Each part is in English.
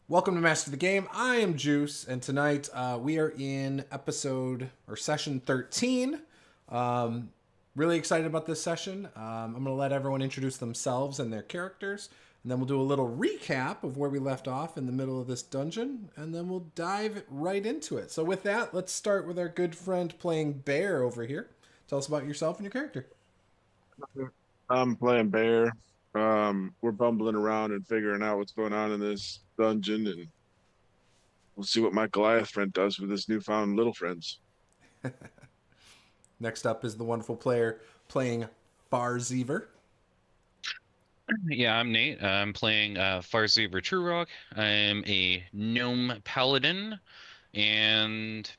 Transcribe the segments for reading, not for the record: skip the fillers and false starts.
Welcome to Master the Game. I am Juice, and tonight we are in episode or session 13. Really excited about this session. I'm going to let everyone introduce themselves and their characters, and then we'll do a little recap of where we left off in the middle of this dungeon, and then we'll dive right into it. So with that, let's start with our good friend playing Bear over here. Tell us about yourself and your character. I'm playing Bear. We're bumbling around and figuring out what's going on in this dungeon, and we'll see what my Goliath friend does with his newfound little friends. Next up is the wonderful player playing Farzever. Yeah, I'm Nate. I'm playing Farseever True Rock. I'm a gnome paladin, and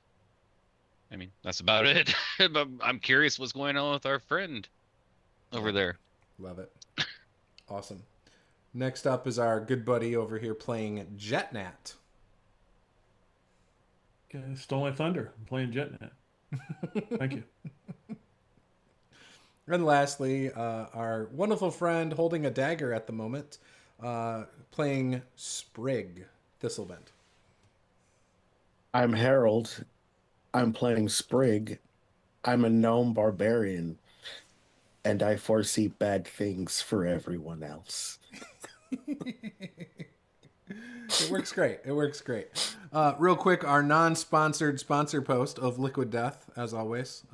I mean that's about it. But I'm curious what's going on with our friend over there. Love it. Awesome. Next up is our good buddy over here playing Jetnat. Okay, stole my thunder. I'm playing JetNet. Thank you. And lastly, our wonderful friend holding a dagger at the moment, playing Sprig Thistlebent. I'm Harold. I'm playing Sprig. I'm a gnome barbarian, and I foresee bad things for everyone else. It works great. It works great. Real quick, our non-sponsored sponsor post of Liquid Death, as always.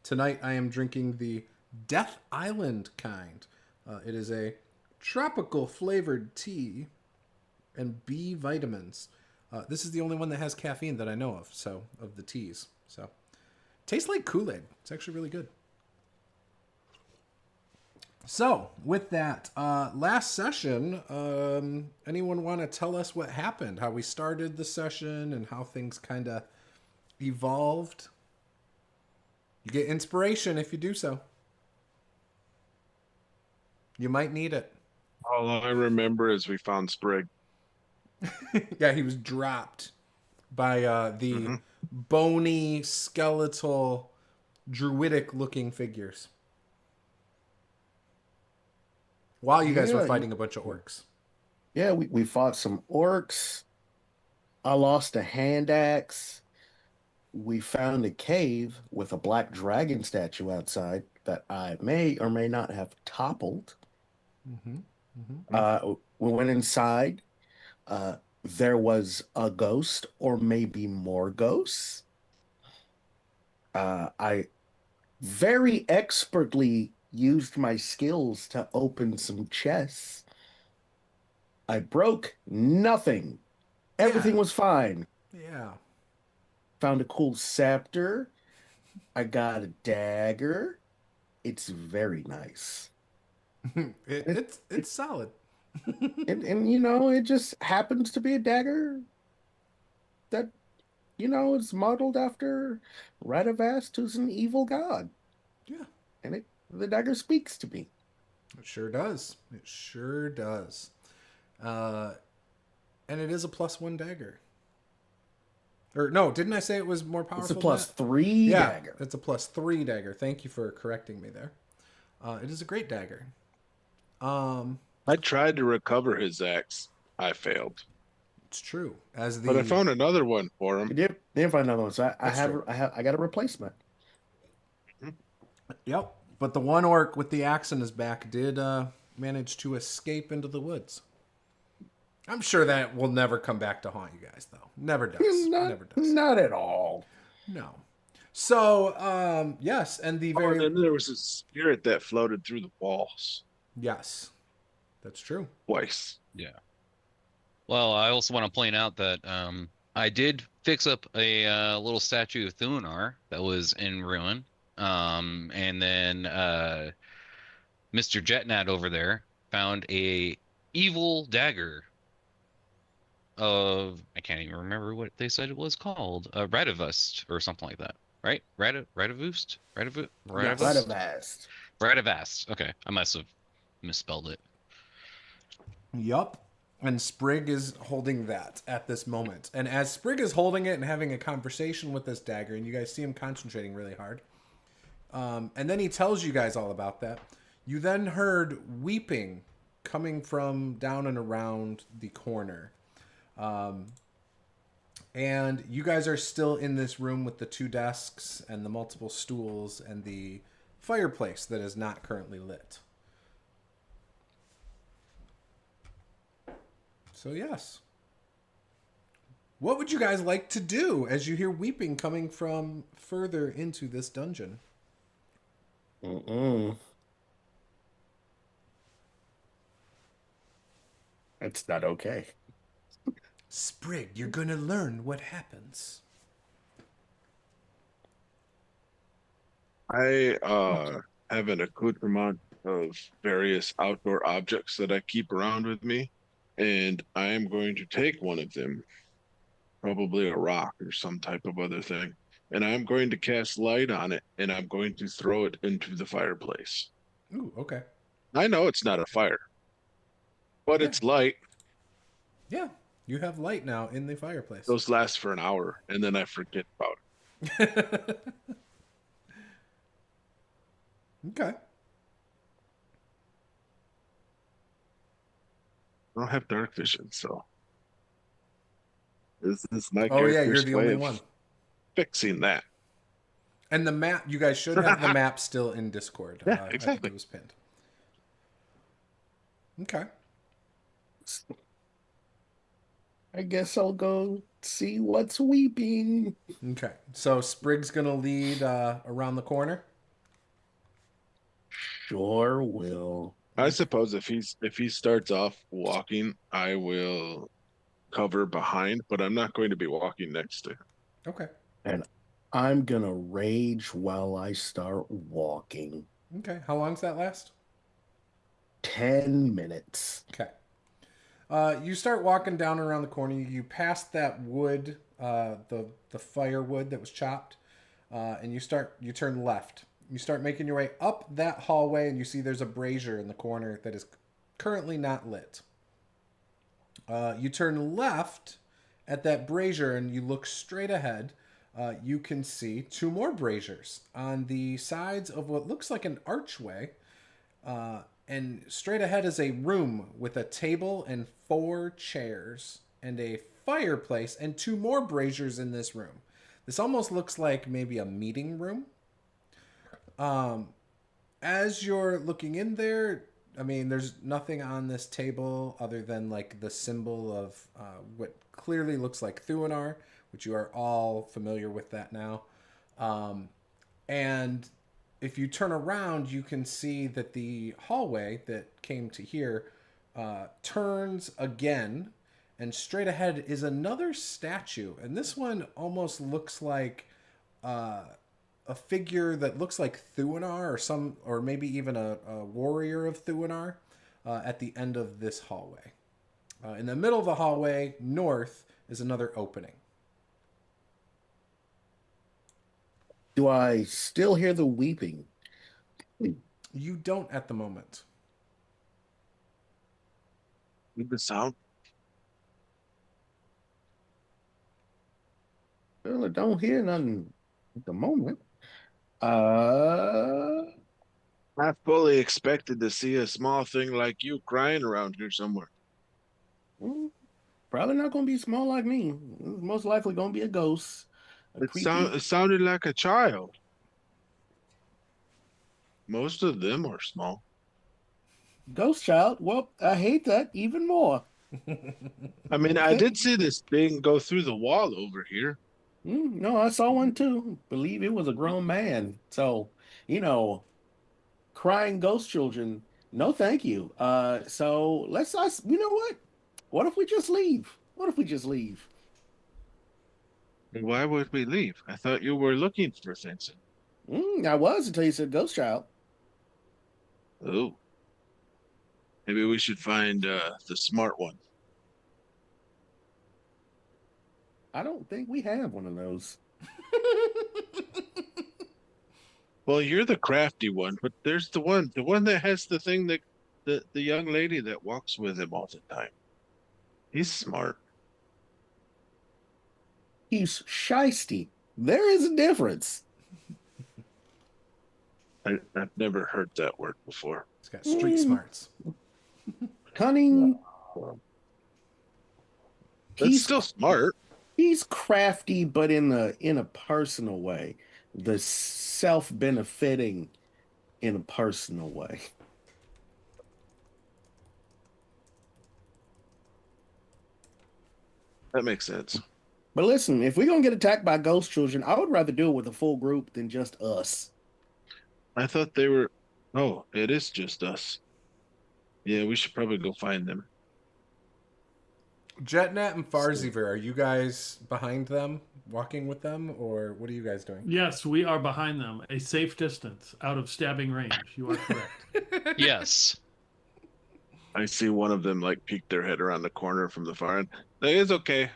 Tonight I am drinking the Death Island kind. It is a tropical flavored tea and B vitamins. This is the only one that has caffeine that I know of, so of the teas. So tastes like Kool-Aid. It's actually really good. So, with that, last session, anyone want to tell us what happened? How we started the session and how things kind of evolved? You get inspiration if you do so. You might need it. All I remember is we found Sprig. Yeah, he was dropped by the bony, skeletal, druidic-looking figures. While you guys were fighting a bunch of orcs. Yeah, we fought some orcs. I lost a hand axe. We found a cave with a black dragon statue outside that I may or may not have toppled. We went inside. There was a ghost, or maybe more ghosts. I very expertly used my skills to open some chests. I broke nothing. Everything was fine. Yeah. Found a cool scepter. I got a dagger. It's very nice. It's solid. And it just happens to be a dagger that is modeled after Radavast, who's an evil god. Yeah. And the dagger speaks to me. It sure does. It sure does. And it is a +1 dagger. Or no, didn't I say it was more powerful? It's a than plus that? 3 Yeah, dagger. it's a +3 dagger. Thank you for correcting me there. It is a great dagger. I tried to recover his axe. I failed, It's true. As the but I found another one for him. I didn't find another one, so I That's true. got a replacement. Yep. But the one orc with the axe in his back did manage to escape into the woods. I'm sure that will never come back to haunt you guys, though. Never does. Never does. Not at all. No. So, yes, and the Oh, and very then there was a spirit that floated through the walls yes, that's true. twice. Yeah. Well, I also want to point out that I did fix up a little statue of Thunar that was in ruin. And then Mr. Jetnat over there found a evil dagger of I can't even remember what they said it was called, Radavust or something like that, right? Radavust, Radavast. Radavast. Okay, I must have misspelled it. Yup. And Sprig is holding that at this moment. And as Sprig is holding it and having a conversation with this dagger, and you guys see him concentrating really hard, and then he tells you guys all about that, you then heard weeping coming from down and around the corner. And you guys are still in this room with the 2 desks and the multiple stools and the fireplace that is not currently lit. So yes. What would you guys like to do as you hear weeping coming from further into this dungeon? It's not okay. Sprig, you're gonna learn what happens. I have an accoutrement of various outdoor objects that I keep around with me, and I am going to take one of them, probably a rock or some type of other thing, and I'm going to cast light on it, and I'm going to throw it into the fireplace. Ooh, okay. I know it's not a fire, but Yeah. it's light. Yeah, you have light now in the fireplace. Those last for an hour, and then I forget about it. Okay. I don't have dark vision, so this is my Oh yeah, you're character's the way only of one. fixing that. And the map, you guys should have the map still in Discord. Yeah, I think exactly. it was pinned. Okay. I guess I'll go see what's weeping. Okay. So Sprig's gonna lead around the corner. Sure will. I suppose if he starts off walking, I will cover behind, but I'm not going to be walking next to him. Okay. And I'm gonna rage while I start walking. Okay. How long's that last? 10 minutes. Okay. You start walking down around the corner. You pass that wood, the firewood that was chopped, and you turn left. You start making your way up that hallway, and you see there's a brazier in the corner that is currently not lit. You turn left at that brazier, and you look straight ahead. You can see 2 more braziers on the sides of what looks like an archway. And straight ahead is a room with a table and 4 chairs and a fireplace and 2 more braziers in this room. This almost looks like maybe a meeting room. As you're looking in there, I mean, there's nothing on this table other than like the symbol of what clearly looks like Thuanar, which you are all familiar with that now. And if you turn around, you can see that the hallway that came to here turns again, and straight ahead is another statue. And this one almost looks like a figure that looks like Thuanar or maybe even a warrior of Thuanar at the end of this hallway. In the middle of the hallway, north, is another opening. Do I still hear the weeping? You don't at the moment. Leave the sound. Well, I don't hear nothing at the moment. I fully expected to see a small thing like you crying around here somewhere. Probably not going to be small like me. It's most likely going to be a ghost. It sounded like a child. Most of them are small. Ghost child. Well, I hate that even more. I mean, I did see this thing go through the wall over here. No, I saw one too. Believe it was a grown man. So, crying ghost children. No, thank you. So let's. You know what? What if we just leave? What if we just leave? Why would we leave? I thought you were looking for things. I was until you said ghost child. Oh. Maybe we should find the smart one. I don't think we have one of those. Well, you're the crafty one, but there's the one that has the thing that the young lady that walks with him all the time. He's smart. He's shisty. There is a difference. I've never heard that word before. It's got street smarts. Cunning. That's He's still smart. he's crafty, but in a personal way. The self-benefiting in a personal way. That makes sense. But listen, if we're gonna get attacked by ghost children, I would rather do it with a full group than just us. I thought they were. Oh, it is just us. Yeah, we should probably go find them. Jetnat and Farziver, are you guys behind them, walking with them, or what are you guys doing? Yes, we are behind them, a safe distance, out of stabbing range. You are correct. Yes. I see one of them like peek their head around the corner from the far end. That is okay.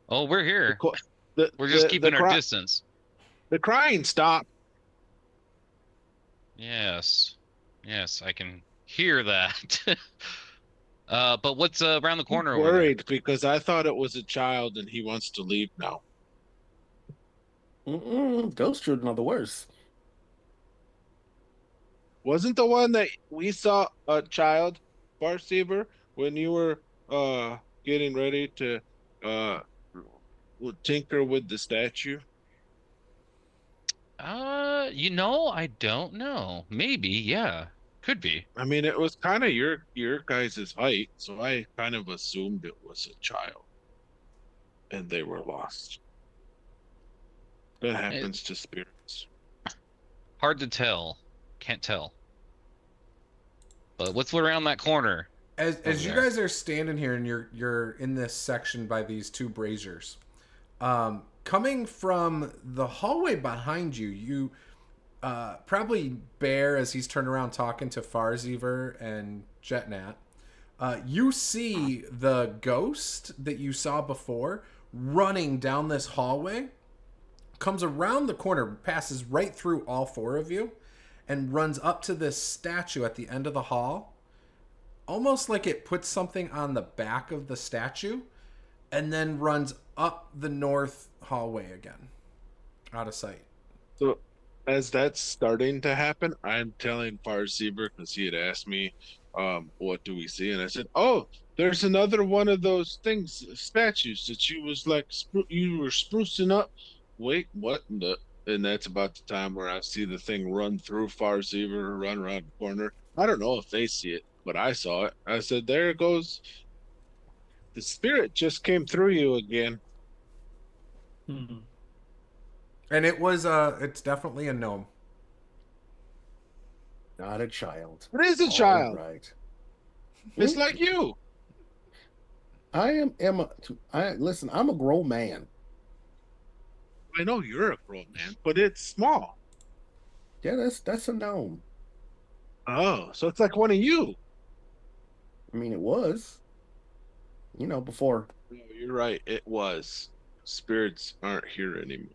Oh, we're here. The, We're just the- keeping the our cry- distance. The crying stopped. Yes. Yes, I can hear that. But what's around the corner over there? Worried because I thought it was a child and he wants to leave now. Ghost children are the worst. Wasn't the one that we saw a child, Barseeber, when you were getting ready to tinker with the statue? I don't know. Maybe, yeah. Could be. I mean, it was kind of your guys' height, so I kind of assumed it was a child, and they were lost. That happens to spirits. Hard to tell. Can't tell. But what's around that corner? As you guys are standing here and you're in this section by these two braziers, coming from the hallway behind you, you probably Bear, as he's turned around talking to Farziver and Jetnat, you see the ghost that you saw before running down this hallway, comes around the corner, passes right through all four of you, and runs up to this statue at the end of the hall, almost like it puts something on the back of the statue, and then runs up the north hallway again, out of sight. So, as that's starting to happen, I'm telling Farseeber because he had asked me, "What do we see?" And I said, "Oh, there's another one of those things, statues that you was like you were sprucing up." Wait, what? And that's about the time where I see the thing run through Farseeber, run around the corner. I don't know if they see it, but I saw it. I said, "There it goes. The spirit just came through you again." Hmm. And it's definitely a gnome. Not a child. It is a All child. right. It's like you. Listen, I'm a grown man. I know you're a grown man, but it's small. Yeah, that's a gnome. Oh, so it's like one of you. I mean, it was. Before. No, you're right. It was. Spirits aren't here anymore.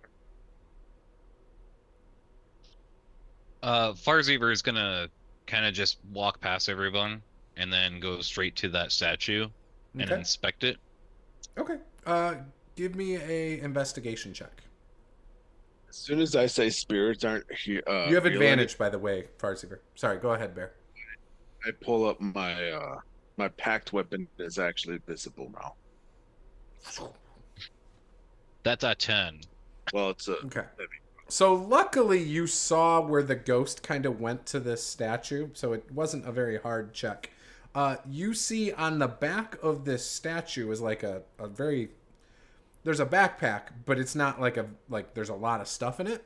Farziver is gonna kind of just walk past everyone and then go straight to that statue and Okay. inspect it. Okay. Give me a investigation check. As soon as I say spirits aren't here, You have real advantage, by the way, Farsiver. Sorry, go ahead, Bear. I pull up my my packed weapon is actually visible now. That's a 10. Well, it's a Okay. So luckily you saw where the ghost kind of went to this statue, so it wasn't a very hard check. You see on the back of this statue is like a very... There's a backpack, but it's not like there's a lot of stuff in it.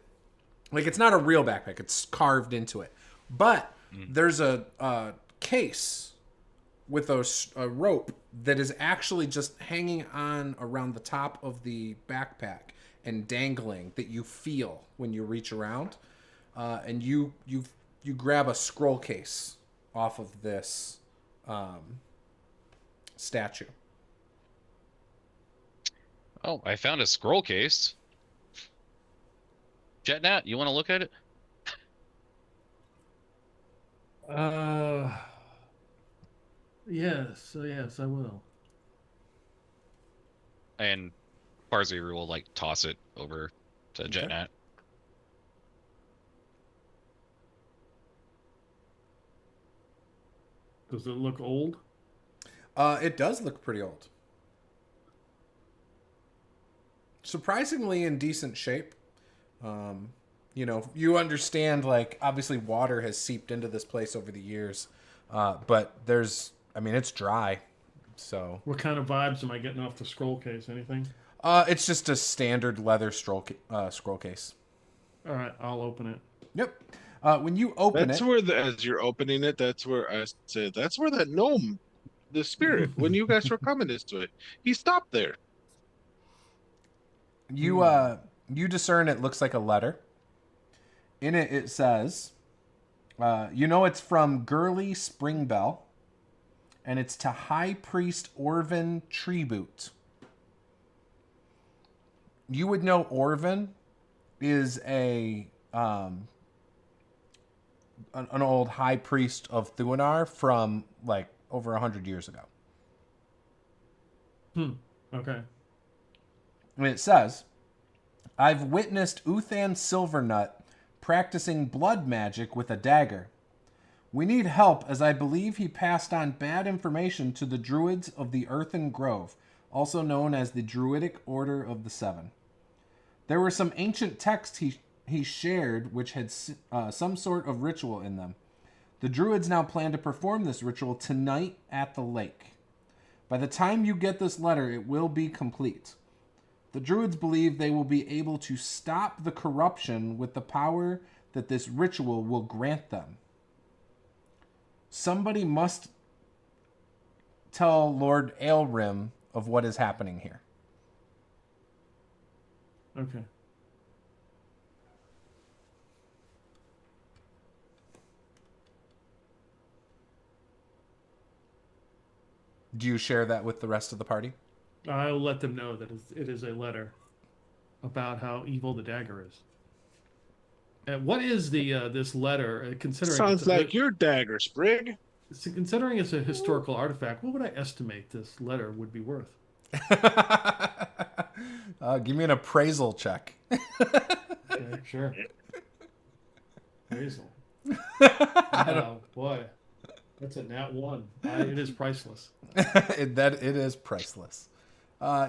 Like, it's not a real backpack. It's carved into it. But there's a case with a rope that is actually just hanging on around the top of the backpack and dangling that you feel when you reach around. And you grab a scroll case off of this statue. Oh, I found a scroll case. Jetnat, you want to look at it? Yes, I will. And Farziver will toss it over to Okay. Jetnat. Does it look old? It does look pretty old. Surprisingly in decent shape. You know, you understand, like, obviously water has seeped into this place over the years. But it's dry. So What kind of vibes am I getting off the scroll case? Anything? it's just a standard leather scroll case. All right, I'll open it. Yep. When you open That's it, where as you're opening it, that's where I say that's where that gnome, the spirit, when you guys were coming this way, he stopped there. you discern it looks like a letter. In it, it says, it's from Gurley Springbell, and it's to High Priest Orvin Treeboot. You would know Orvin is an old high priest of Thuanar from like over 100 years ago. Okay. And it says, I've witnessed Uthan Silvernut practicing blood magic with a dagger. We need help, as I believe he passed on bad information to the Druids of the Earthen Grove, also known as the Druidic Order of the Seven. There were some ancient texts he shared which had some sort of ritual in them. The Druids now plan to perform this ritual tonight at the lake. By the time you get this letter, it will be complete. The Druids believe they will be able to stop the corruption with the power that this ritual will grant them. Somebody must tell Lord Aelrim of what is happening here. Okay. Do you share that with the rest of the party? I'll let them know that it is a letter about how evil the dagger is. What is this letter? Considering Sounds like your dagger, Sprig. Considering it's a historical artifact, what would I estimate this letter would be worth? Give me an appraisal check. Okay, sure. Appraisal. Oh boy, that's a nat 1. It is priceless. It is priceless.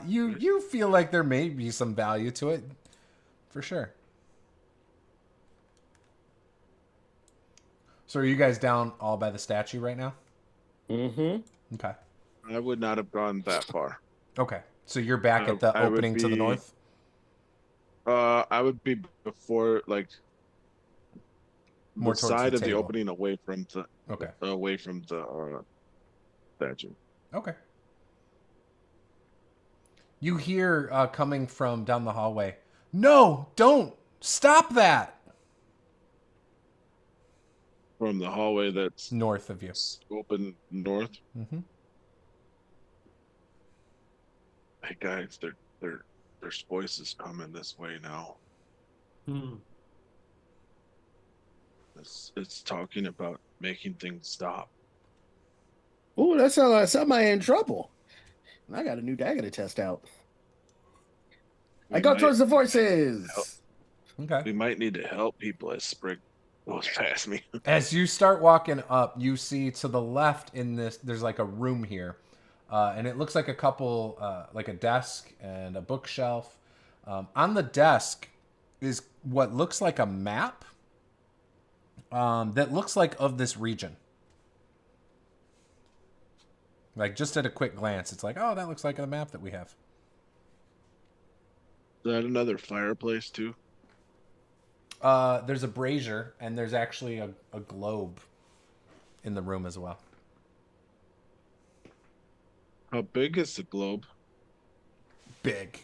You feel like there may be some value to it, for sure. So are you guys down all by the statue right now? Mm-hmm. Okay. I would not have gone that far. Okay. So you're back at the opening to the north? I would be before, like, More the towards side the of the table. opening away from the statue. Okay. You hear coming from down the hallway, "No, don't! Stop that!" From the hallway that's North of you. open north. Mm-hmm. Hey guys, there's voices coming this way now. It's talking about making things stop. Oh, that sounds like somebody in trouble. I got a new dagger to test out. I go towards the voices. Okay. We might need to help people as Sprig goes past me. As you start walking up, you see to the left in this, there's like a room here. And it looks like a couple, like a desk and a bookshelf. On the desk is what looks like a map that looks like of this region. Like, just at a quick glance, it's like, oh, that looks like a map that we have. Is that another fireplace too? There's a brazier, and there's actually a globe in the room as well. How big is the globe? Big.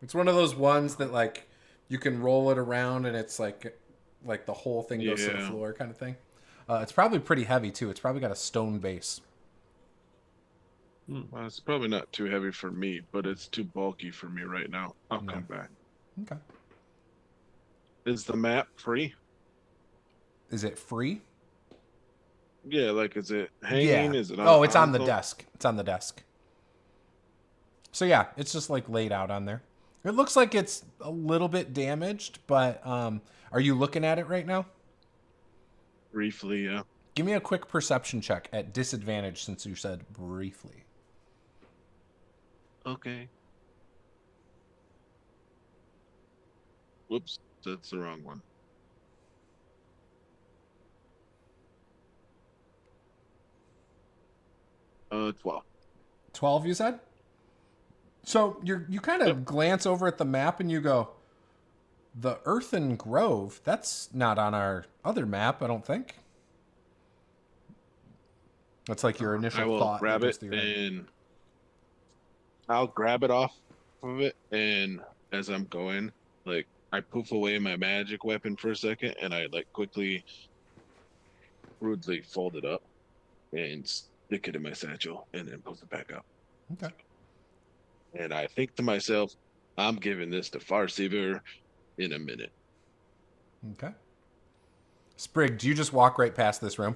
It's one of those ones that, like, you can roll it around, and it's like the whole thing goes to the floor kind of thing. It's probably pretty heavy, too. It's probably got a stone base. Well, it's probably not too heavy for me, but it's too bulky for me right now. I'll come back. Okay. Is the map free? Is it free? Yeah, like, is it hanging? Yeah. Is it on Oh, it's on the desk. It's on the desk. So yeah, it's just like laid out on there. It looks like it's a little bit damaged, but are you looking at it right now? Briefly, yeah. Give me a quick perception check at disadvantage since you said briefly. Okay. Whoops, that's the wrong one. Uh, 12. 12, you said? So you kind of glance over at the map and you go, the Earthen Grove, that's not on our other map, I don't think. That's like your initial I will thought. grab that it goes through your head. and I'll grab it off of it, and as I'm going, like I poof away my magic weapon for a second, and I like quickly, rudely fold it up and stick it in my satchel, and then poof it back up. Okay. And I think to myself, I'm giving this to Farseever in a minute. Okay. Sprig, do you just walk right past this room?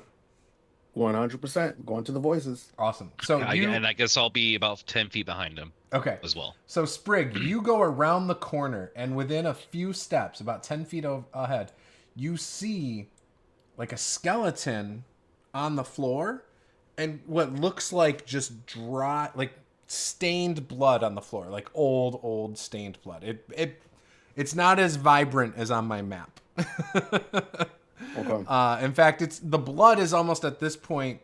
100%. Going to the voices. Awesome. So And I guess I'll be about 10 feet behind him okay. as well. So Sprig, you go around the corner, and within a few steps, about 10 feet ahead, you see like a skeleton on the floor, and what looks like just dry, like stained blood on the floor, like old stained blood. It's not as vibrant as on my map. Okay. In fact, the blood is almost at this point,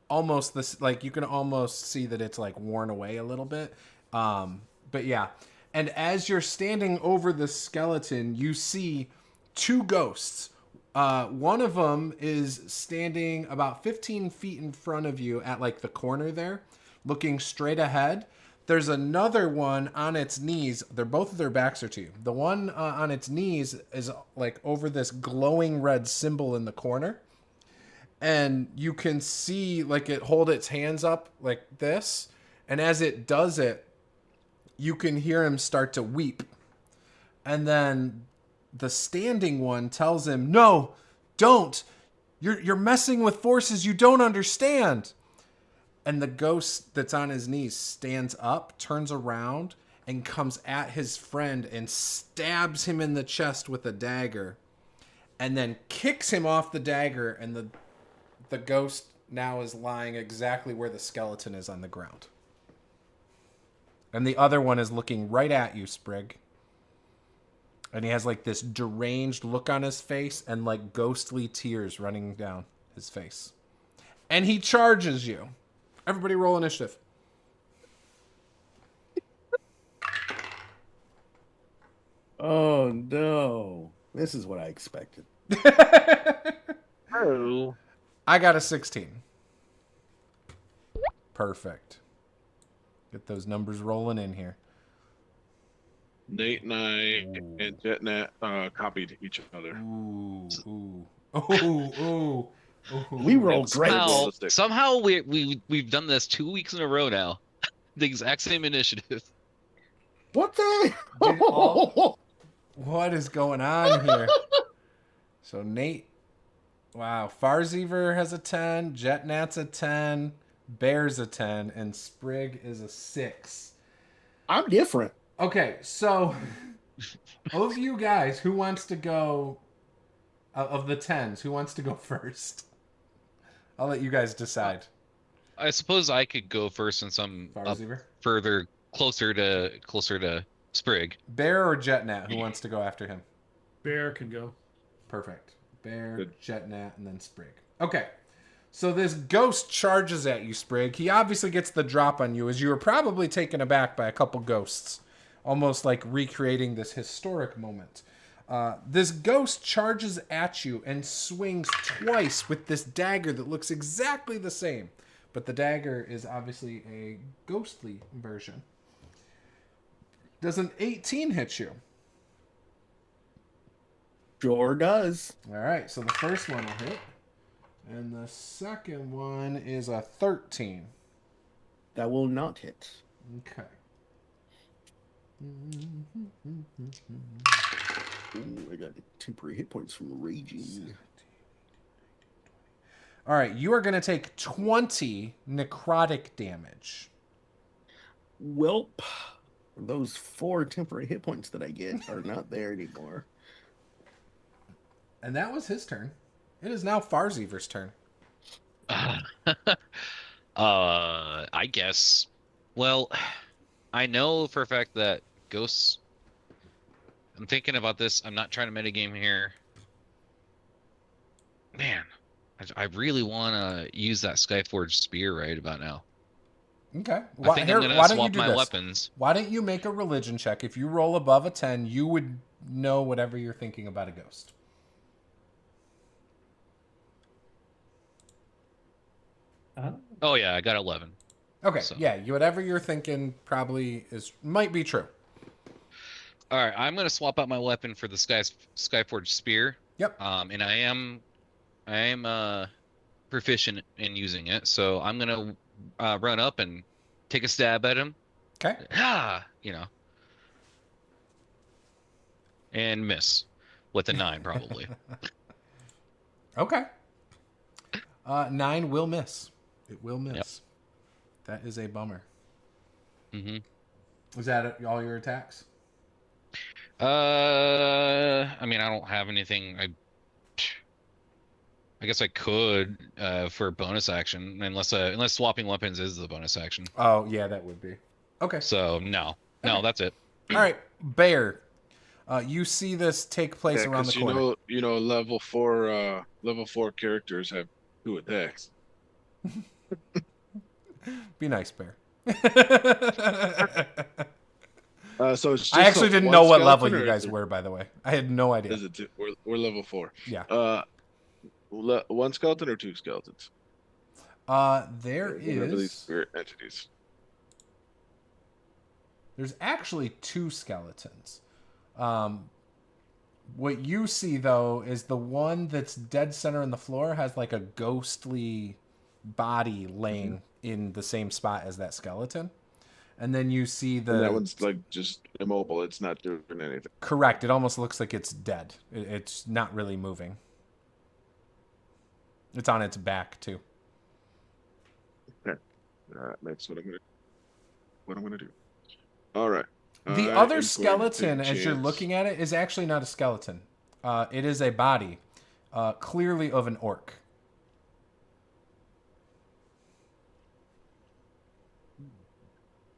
almost this, like you can almost see that it's like worn away a little bit. But yeah, and as you're standing over the skeleton, you see two ghosts. One of them is standing about 15 feet in front of you at like the corner there, looking straight ahead. There's another one on its knees. Both of their backs are to you. The one on its knees is like over this glowing red symbol in the corner. And you can see like it hold its hands up like this. And as it does it, you can hear him start to weep. And then the standing one tells him, "No, don't. You're messing with forces you don't understand." And the ghost that's on his knees stands up, turns around, and comes at his friend and stabs him in the chest with a dagger. And then kicks him off the dagger, and the ghost now is lying exactly where the skeleton is on the ground. And the other one is looking right at you, Sprig. And he has like this deranged look on his face and like ghostly tears running down his face. And he charges you. Everybody roll initiative. Oh no. This is what I expected. Oh. I got a 16. Perfect. Get those numbers rolling in here. Nate and I and JetNat copied each other. Ooh. We rolled great. Somehow we've done this 2 weeks in a row now. The exact same initiative. What the? What is going on here? So Nate, wow, Farseever has a 10, JetNat's a 10, Bear's a 10, and Sprig is a 6. I'm different. Okay, so of you guys, who wants to go, of the 10s, who wants to go first? I'll let you guys decide. I suppose I could go first since I'm up further closer to Sprig. Bear or JetNat, who wants to go after him? Bear can go. Perfect. Bear, JetNat, and then Sprig. Okay. So this ghost charges at you, Sprig. He obviously gets the drop on you as you were probably taken aback by a couple ghosts. Almost like recreating this historic moment. This ghost charges at you and swings twice with this dagger that looks exactly the same. But the dagger is obviously a ghostly version. Does an 18 hit you? Sure does. All right, so the first one will hit. And the second one is a 13. That will not hit. Okay. Ooh, I got temporary hit points from raging. All right, you are going to take 20 necrotic damage. Welp. Those 4 temporary hit points that I get are not there anymore. And that was his turn. It is now Farzeever's turn. I guess. Well, I know for a fact that ghosts. I'm thinking about this. I'm not trying to metagame here. Man, I really want to use that Skyforged spear right about now. Okay. I think I'm gonna why don't you swap do my this? weapons. Why don't you make a religion check? If you roll above a 10, you would know whatever you're thinking about a ghost. Oh yeah, I got 11. Okay, So. yeah, whatever you're thinking probably might be true. All right, I'm gonna swap out my weapon for the Skyforged spear. Yep. And I am proficient in using it, so I'm gonna run up and take a stab at him. Okay. And miss with a 9 probably. Okay. 9 will miss. It will miss. Yep. That is a bummer. Mm-hmm. Was that all your attacks? I mean, I don't have anything. I guess I could for a bonus action, unless swapping weapons is the bonus action. Oh, yeah, that would be. Okay. So no, Okay. that's it. All right, Bear. You see this take place around the corner. level 4 characters have 2 attacks. Be nice, Bear. So it's just I actually didn't one know what level skeleton, you or guys is it- were, by the way. I had no idea. Is it we're level 4. Yeah. One skeleton or 2 skeletons? There Whatever these is. spirit entities. There's actually 2 skeletons. What you see, though, is the one that's dead center in the floor has like a ghostly body laying in the same spot as that skeleton. And then you see And that one's like just immobile. It's not doing anything. Correct. It almost looks like it's dead. It's not really moving. It's on its back, too. That's what I'm gonna do. All right. The I other am skeleton, going to as you're chance- looking at it, is actually not a skeleton. It is a body, clearly of an orc.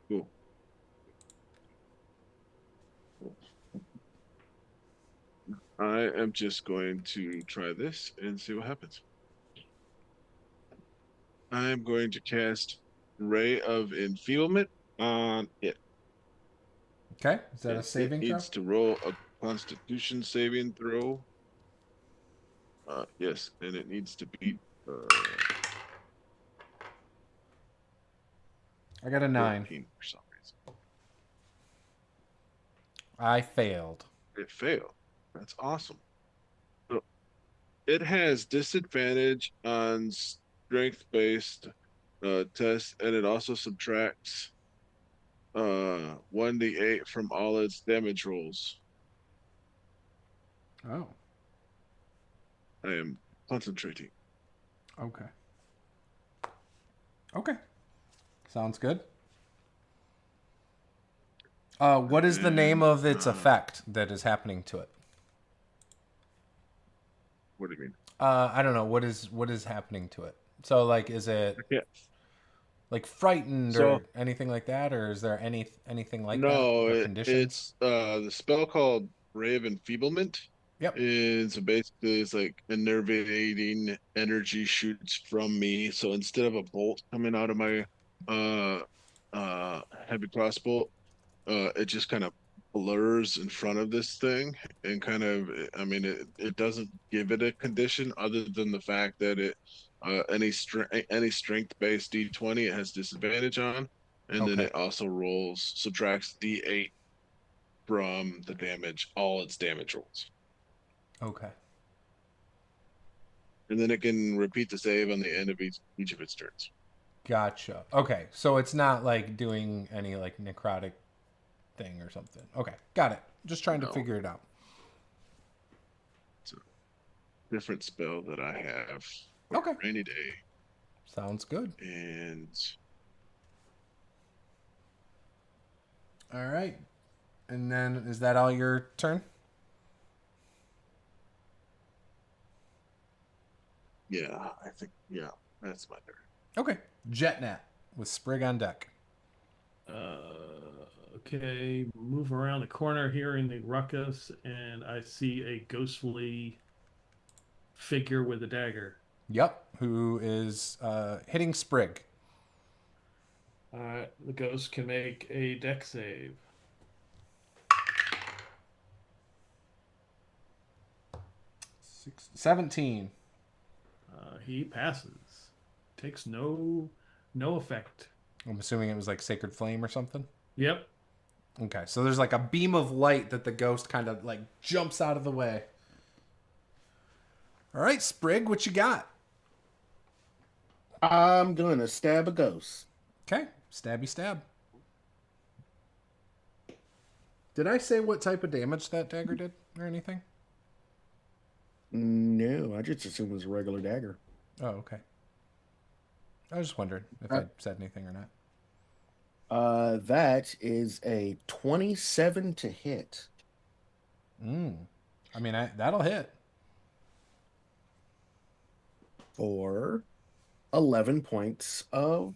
Cool. I am just going to try this and see what happens. I'm going to cast Ray of Enfeeblement on it. Okay, is that a saving It throw? needs to roll a Constitution saving throw. Yes, and it needs to beat. I got a 9. 14 for some reason. I failed. It failed. That's awesome. So it has disadvantage on strength-based tests, and it also subtracts 1d8 from all its damage rolls. Oh, I am concentrating. okay. Okay. Sounds good. What is the name of its effect that is happening to it? What do you mean? I don't know. What is happening to it? So, like, is it Yeah. like frightened So- or anything like that, or is there anything like No, that? Or conditions? it's the spell called Ray of Enfeeblement. Yep. Is basically it's like enervating energy shoots from me. So instead of a bolt coming out of my heavy crossbow, it just kind of blurs in front of this thing and kind of, I mean, it doesn't give it a condition other than the fact that it any strength based D20 it has disadvantage on, and then Okay. it also subtracts D8 from the damage, all its damage rolls. Okay. And then it can repeat the save on the end of each of its turns. Gotcha. Okay, so it's not like doing any like necrotic thing or something. Okay, got it. Just trying to No. figure it out. It's a different spell that I have for Okay. a rainy day. Sounds good. And All right. And then is that all your turn? Yeah, I think that's my turn. Okay. Jetnat with Sprig on deck. Okay, move around the corner here in the ruckus, and I see a ghostly figure with a dagger. Yep. Who is hitting Sprig. The ghost can make a deck save. 17. He passes. Takes no effect. I'm assuming it was like Sacred Flame or something. Yep. Okay, so there's like a beam of light that the ghost kind of like jumps out of the way. All right, Sprig, what you got? I'm gonna stab a ghost. Okay, stabby stab. Did I say what type of damage that dagger did or anything? No, I just assumed it was a regular dagger. Oh, okay. I was just wondering if I said anything or not. That is a 27 to hit. I mean, that'll hit. For 11 points of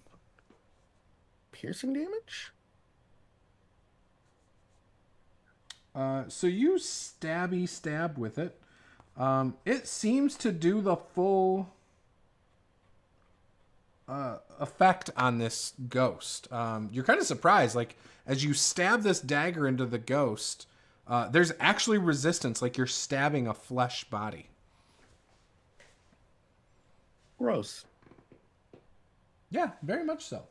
piercing damage. So you stab with it. It seems to do the full effect on this ghost. You're kind of surprised, like as you stab this dagger into the ghost, there's actually resistance, like you're stabbing a flesh body. Gross. Yeah, very much so.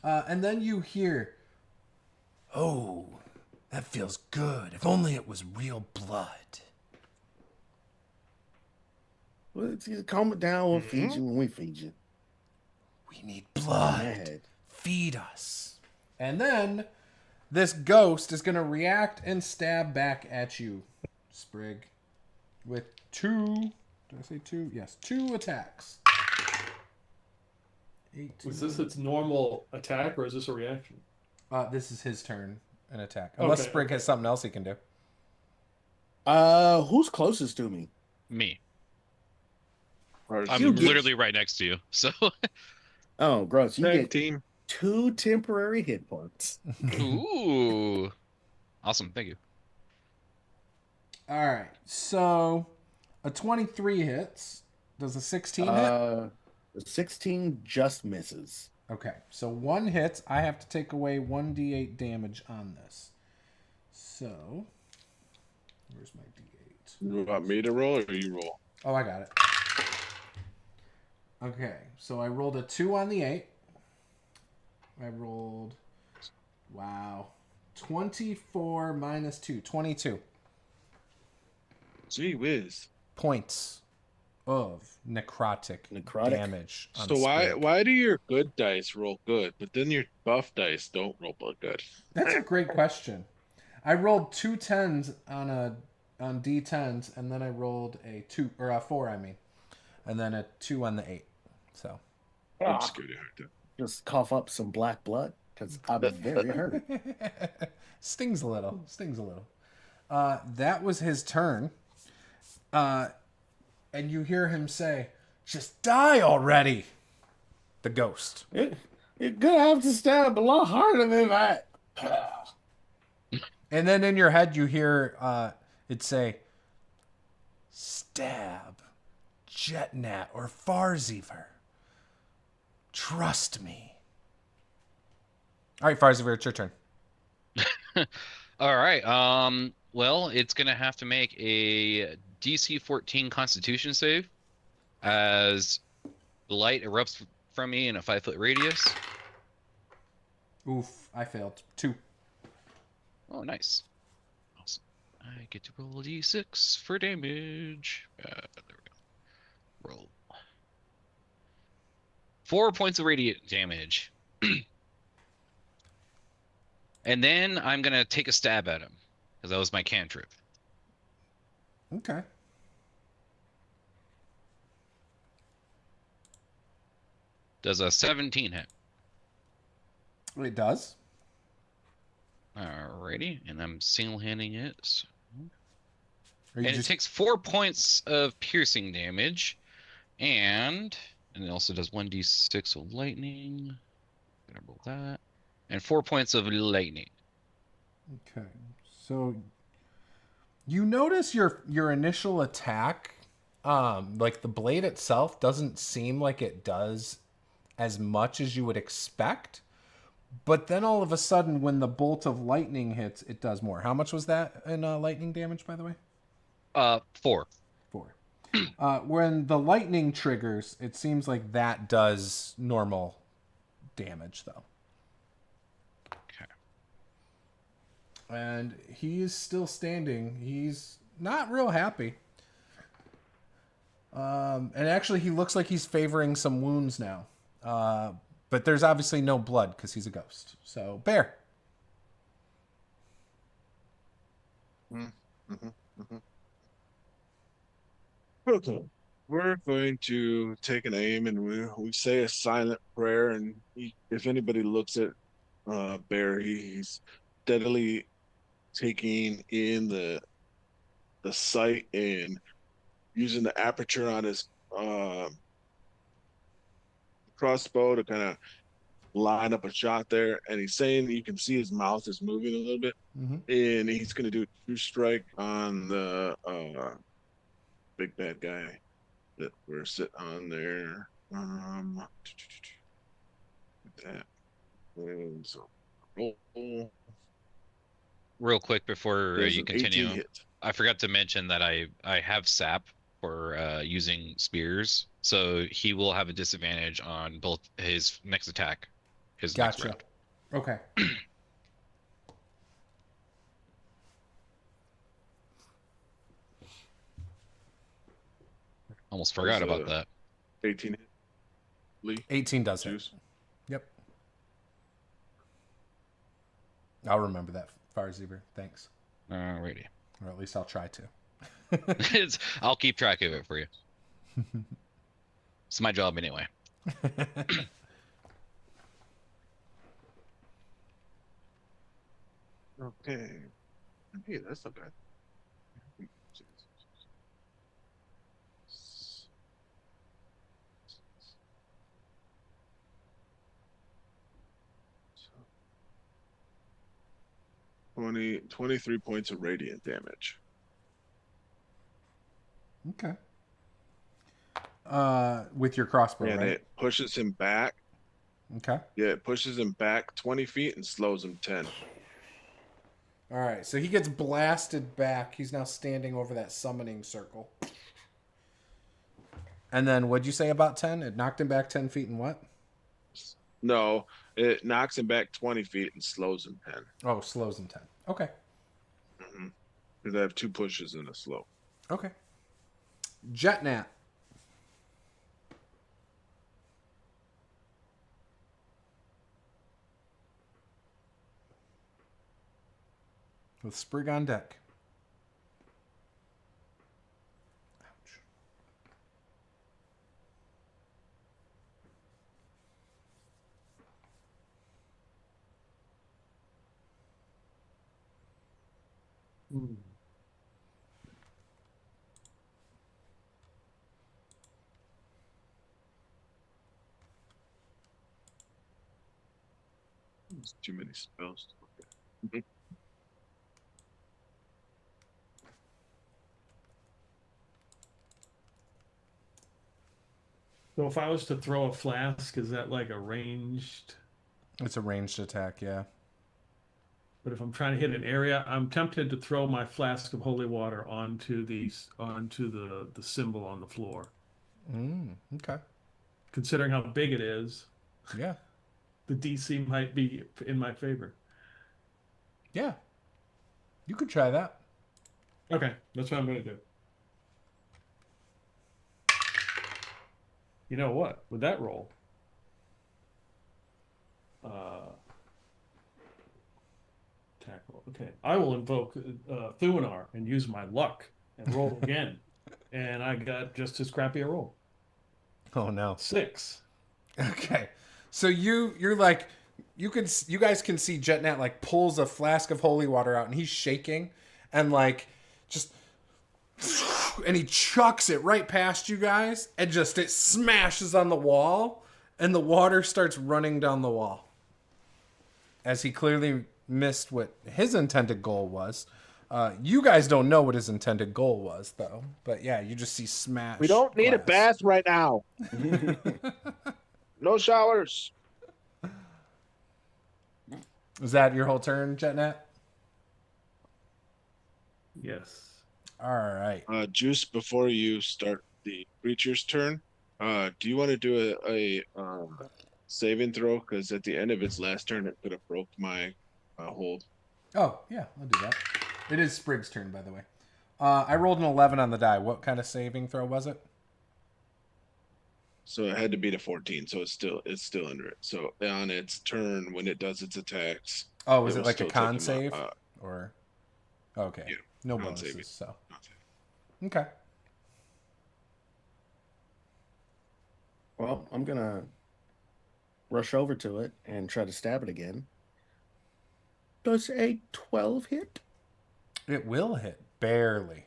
And then you hear, "Oh, that feels good. If only it was real blood." Well, calm it down. We'll feed you when we feed you. We need blood. Feed us. And then this ghost is going to react and stab back at you, Sprig, with 2. Did I say 2? Yes, 2 attacks. 18. Was this its normal attack, or is this a reaction? This is his turn, an attack. Unless Sprig has something else he can do. Who's closest to me? Me. Or I'm literally right next to you. So. Oh, gross. You tag get team. 2 temporary hit points. Ooh. Awesome. Thank you. All right. So a 23 hits. Does a 16 hit? The 16 just misses. Okay. So 1 hits. I have to take away 1d8 damage on this. So where's my d8? You want me to roll or you roll? Oh, I got it. Okay, so I rolled a 2 on the 8. I rolled, 24 minus 2, 22 Gee whiz. points of necrotic damage. On So Sprig. why do your good dice roll good, but then your buff dice don't roll good? That's a great question. I rolled 2 10s on D10s, and then I rolled a 2 or a 4, I mean, and then a 2 on the 8. So I'm scared of her. Just cough up some black blood because I'm very hurt. Stings a little. That was his turn. And you hear him say, "Just die already." The ghost. You're gonna have to stab a lot harder than that. And then in your head you hear it say, "Stab Jetnat or Farziver. Trust me." All right, Farziver, it's your turn. All right. Well, it's gonna have to make a DC 14 Constitution save, as the light erupts from me in a 5-foot radius. Oof, I failed. 2. Oh, nice. Awesome. I get to roll a D6 for damage. There we go. Roll. 4 points of radiant damage. And then I'm going to take a stab at him, because that was my cantrip. Okay. Does a 17 hit? It does. Alrighty, and I'm single-handing it. So. Are you And just... it takes 4 points of piercing damage, And it also does 1d6 of lightning. Gonna roll that. And 4 points of lightning. Okay. So you notice your initial attack, like the blade itself doesn't seem like it does as much as you would expect. But then all of a sudden, when the bolt of lightning hits, it does more. How much was that in lightning damage, by the way? 4. 4. When the lightning triggers, it seems like that does normal damage, though. Okay. And he's still standing. He's not real happy. And actually, he looks like he's favoring some wounds now. But there's obviously no blood because he's a ghost. So, Bear. Okay. We're going to take an aim and we say a silent prayer. And if anybody looks at Bear, he's steadily taking in the sight and using the aperture on his crossbow to kind of line up a shot there. And he's saying you can see his mouth is moving a little bit. Mm-hmm. And he's going to do a true strike on the big bad guy that we're sitting on there. That. And so roll. Real quick before There's you an continue, 18 hit. I forgot to mention that I have sap for using spears, so he will have a disadvantage on both his next attack, his next Gotcha. round. Okay. Almost forgot There's about a- that. 18 hit. Lee. 18 does hit. Juice. Yep. I'll remember that, Farzeber. Thanks. Alrighty. Or at least I'll try to. I'll keep track of it for you. It's my job anyway. Okay. Hey, that's not bad. So, 23 points of radiant damage. Okay. With your crossbow, And right? it pushes him back. Okay. Yeah, it pushes him back 20 feet and slows him 10. All right. So he gets blasted back. He's now standing over that summoning circle. And then what'd you say about 10? It knocked him back 10 feet and what? No, it knocks him back 20 feet and slows him 10. Oh, slows him 10. Okay. Because I have 2 pushes and a slow. Okay. Jetnat. With Sprig on deck. Ouch. There's too many spells to look at. So if I was to throw a flask, is that like a ranged? It's a ranged attack, yeah. But if I'm trying to hit an area, I'm tempted to throw my flask of holy water onto the symbol on the floor. Okay. Considering how big it is, Yeah. the DC might be in my favor. Yeah. You could try that. Okay, that's what I'm going to do. You know what? With that roll, attack roll. Okay, I will invoke Thuanar and use my luck and roll again, and I got just as crappy a roll. Oh no. 6. Okay. So you're like you guys can see Jetnat like pulls a flask of holy water out and he's shaking and like just and he chucks it right past you guys, and just it smashes on the wall, and the water starts running down the wall. As he clearly missed what his intended goal was. You guys don't know what his intended goal was, though. But yeah, you just see smash. We don't need a glass. bath right now. No showers. Is that your whole turn, Jetnet? Yes. All right. Juice, before you start the creature's turn, do you want to do a saving throw? Because at the end of its last turn, it could have broke my hold. Oh, yeah, I'll do that. It is Sprig's turn, by the way. I rolled an 11 on the die. What kind of saving throw was it? So it had to beat a 14, so it's still under it. So on its turn, when it does its attacks, Oh, was it will like a still con take save? them, or okay, yeah, no con bonuses. saving. So okay. Well, I'm gonna rush over to it and try to stab it again. Does a 12 hit? It will hit barely.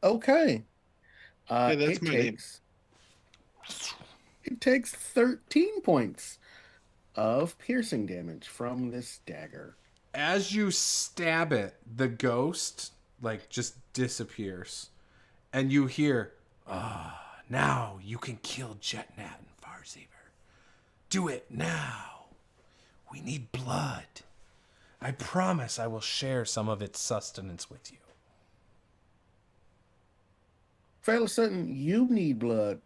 Okay. Hey, that's my name. It takes 13 points of piercing damage from this dagger. As you stab it, the ghost like just disappears, and you hear, now you can kill Jetnat and Farseever. Do it now. We need blood. I promise I will share some of its sustenance with you. Fairly certain you need blood.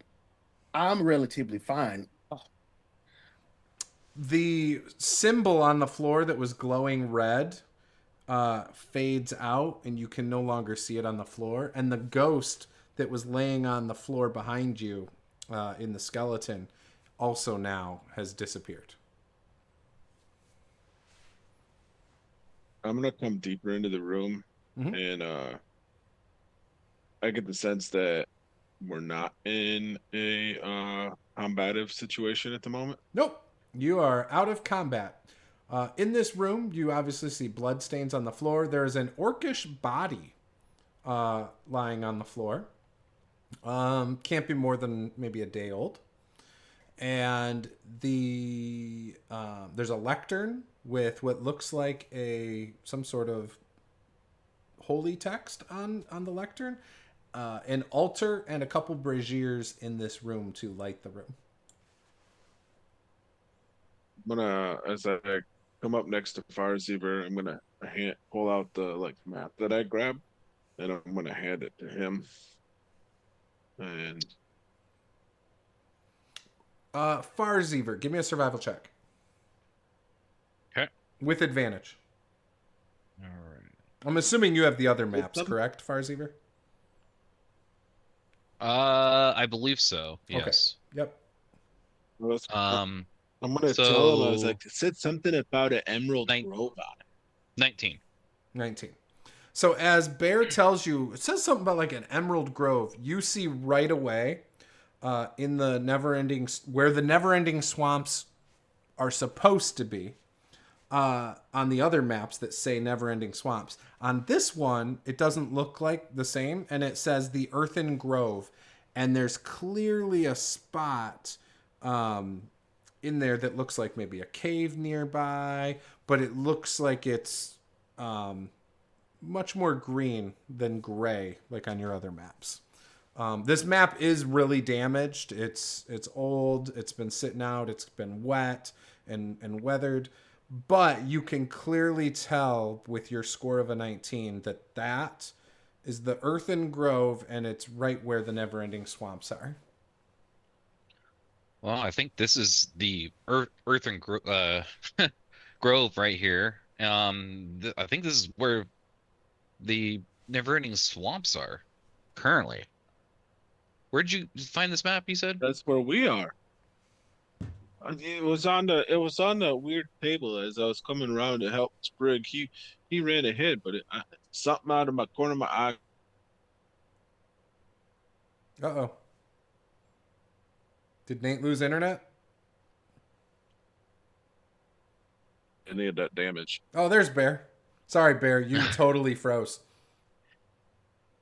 I'm relatively fine. The symbol on the floor that was glowing red fades out, and you can no longer see it on the floor. And the ghost that was laying on the floor behind you in the skeleton also now has disappeared. I'm gonna come deeper into the room, and I get the sense that we're not in a combative situation at the moment. Nope. You are out of combat. In this room, you obviously see bloodstains on the floor. There is an orcish body lying on the floor. Can't be more than maybe a day old. And there's a lectern with what looks like some sort of holy text on the lectern. An altar and a couple braziers in this room to light the room. I'm gonna, as I come up next to Farseever, I'm gonna pull out the map that I grabbed, and I'm gonna hand it to him. And Farseever, give me a survival check. Okay. With advantage. All right. I'm assuming you have the other maps, correct, Farseever? I believe so. Yes. Yep. I'm gonna tell him, I was like, it said something about an emerald grove on it. 19. 19. So as Bear tells you, it says something about like an emerald grove. You see right away in the where the Neverending Swamps are supposed to be on the other maps that say Neverending Swamps. On this one, it doesn't look like the same, and it says the Earthen Grove, and there's clearly a spot in there that looks like maybe a cave nearby, but it looks like it's much more green than gray, like on your other maps. This map is really damaged. It's old. It's been sitting out. It's been wet and weathered. But you can clearly tell with your score of a 19 that is the Earthen Grove, and it's right where the Neverending Swamps are. Well, I think this is the Earthen Grove right here. I think this is where the Neverending Swamps are currently. Where'd you find this map? You said That's where we are. It was on the weird table as I was coming around to help Sprig. He ran ahead, but something out of my corner of my eye. Uh-oh. Did Nate lose internet? Any of that damage. Oh, there's Bear. Sorry, Bear. You totally froze.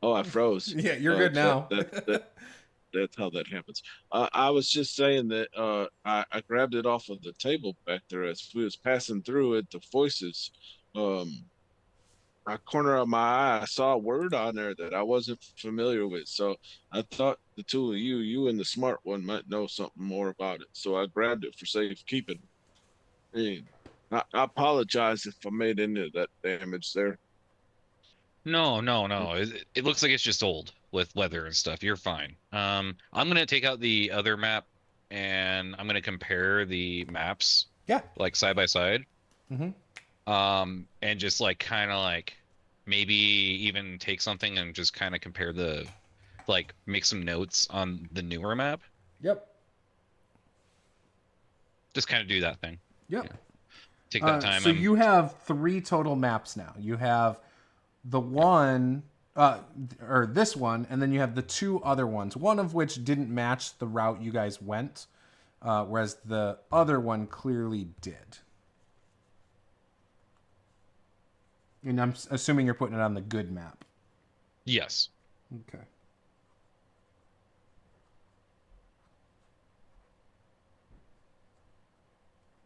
Oh, I froze. Yeah, you're good now. That's how that happens. I was just saying that I grabbed it off of the table back there as we was passing through it. The voices, a corner of my eye, I saw a word on there that I wasn't familiar with. So I thought the two of you and the smart one, might know something more about it. So I grabbed it for safekeeping. And I apologize if I made any of that damage there. No, no, no. It looks like it's just old with weather and stuff. You're fine. I'm gonna take out the other map and I'm gonna compare the maps Yeah. like side by side. Mm-hmm. And just like kind of like maybe even take something and just kind of compare the like make some notes on the newer map. Yep. Just kind of do that thing. Yep. Yeah. Take that time. So you have 3 total maps now. You have the one, or this one, and then you have the 2 other ones, one of which didn't match the route you guys went, whereas the other one clearly did. And I'm assuming you're putting it on the good map. Yes. Okay.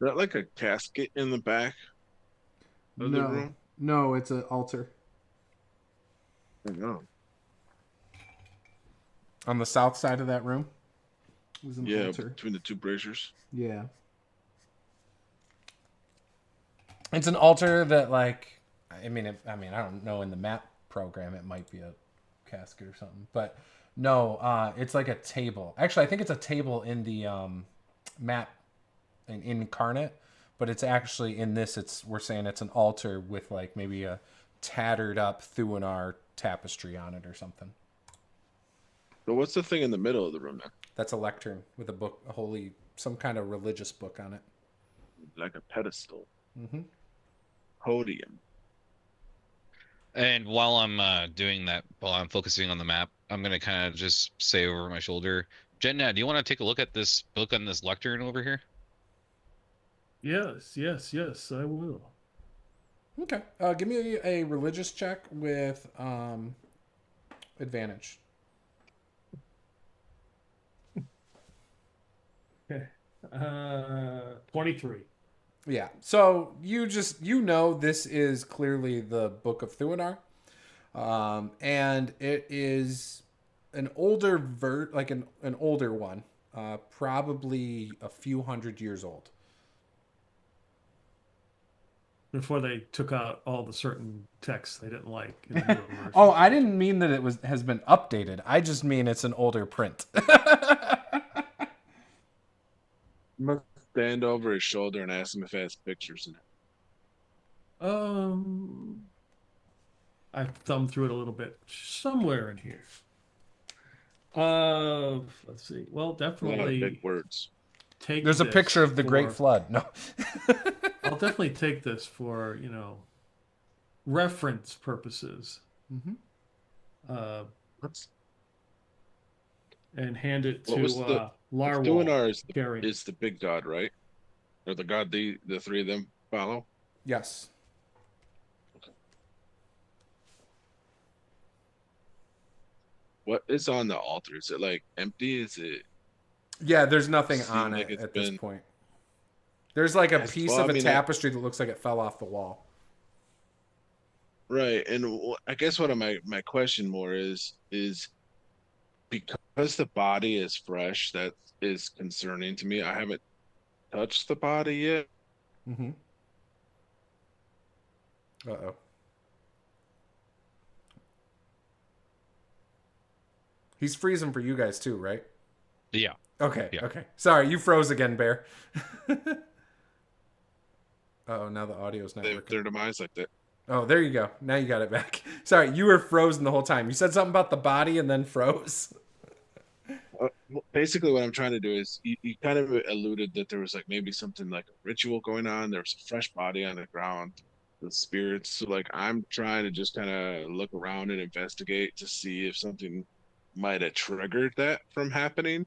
Is that like a casket in the back of the room? No, it's an altar. I don't know. On the south side of that room was an altar. Between the 2 braziers. Yeah. It's an altar that, like, I mean, I don't know. In the map program, it might be a casket or something, but no, it's like a table. Actually, I think it's a table in the map in Incarnate, but it's actually in this. We're saying it's an altar with like maybe a tattered up Thuanar tapestry on it or something. So what's the thing in the middle of the room then? That's a lectern with a book, some kind of religious book on it. Like a pedestal. Mm-hmm. Podium. And while I'm doing that, while I'm focusing on the map, I'm gonna kind of just say over my shoulder, Jenna, do you want to take a look at this book on this lectern over here? Yes, I will. Okay. Give me a religious check with advantage. Okay. 23. Yeah. So you know this is clearly the Book of Thuanar. And it is an older an older one, probably a few hundred years old. Before they took out all the certain texts they didn't like in the newer version. Oh, I didn't mean that has been updated. I just mean it's an older print. You must stand over his shoulder and ask him if it has pictures in it. I thumbed through it a little bit. Somewhere in here. Let's see. Well, A lot of definitely big words. take There's a this picture of the Great for- Flood. No. I'll definitely take this for, reference purposes. Mm-hmm. And hand it to What was the- Larwal. Thuanar Gary. is the big god, right? Or the god the 3 of them follow? Yes. What is on the altar? Is it like empty? Is it Yeah, there's nothing Seemed on like it it's at this been- point. There's like a Yes, piece well, of I a mean, tapestry that looks like it fell off the wall. right? And I guess what my question more is because the body is fresh, that is concerning to me. I haven't touched the body yet. Mm-hmm. Uh-oh. He's freezing for you guys too, right? Yeah. Okay, Yeah. okay. Sorry, you froze again, Bear. Uh-oh, now the audio's not working. Their demise like that. Oh, there you go. Now you got it back. Sorry, you were frozen the whole time. You said something about the body and then froze. Basically, what I'm trying to do is you kind of alluded that there was like maybe something like a ritual going on. There was a fresh body on the ground, the spirits. So like I'm trying to just kind of look around and investigate to see if something might have triggered that from happening,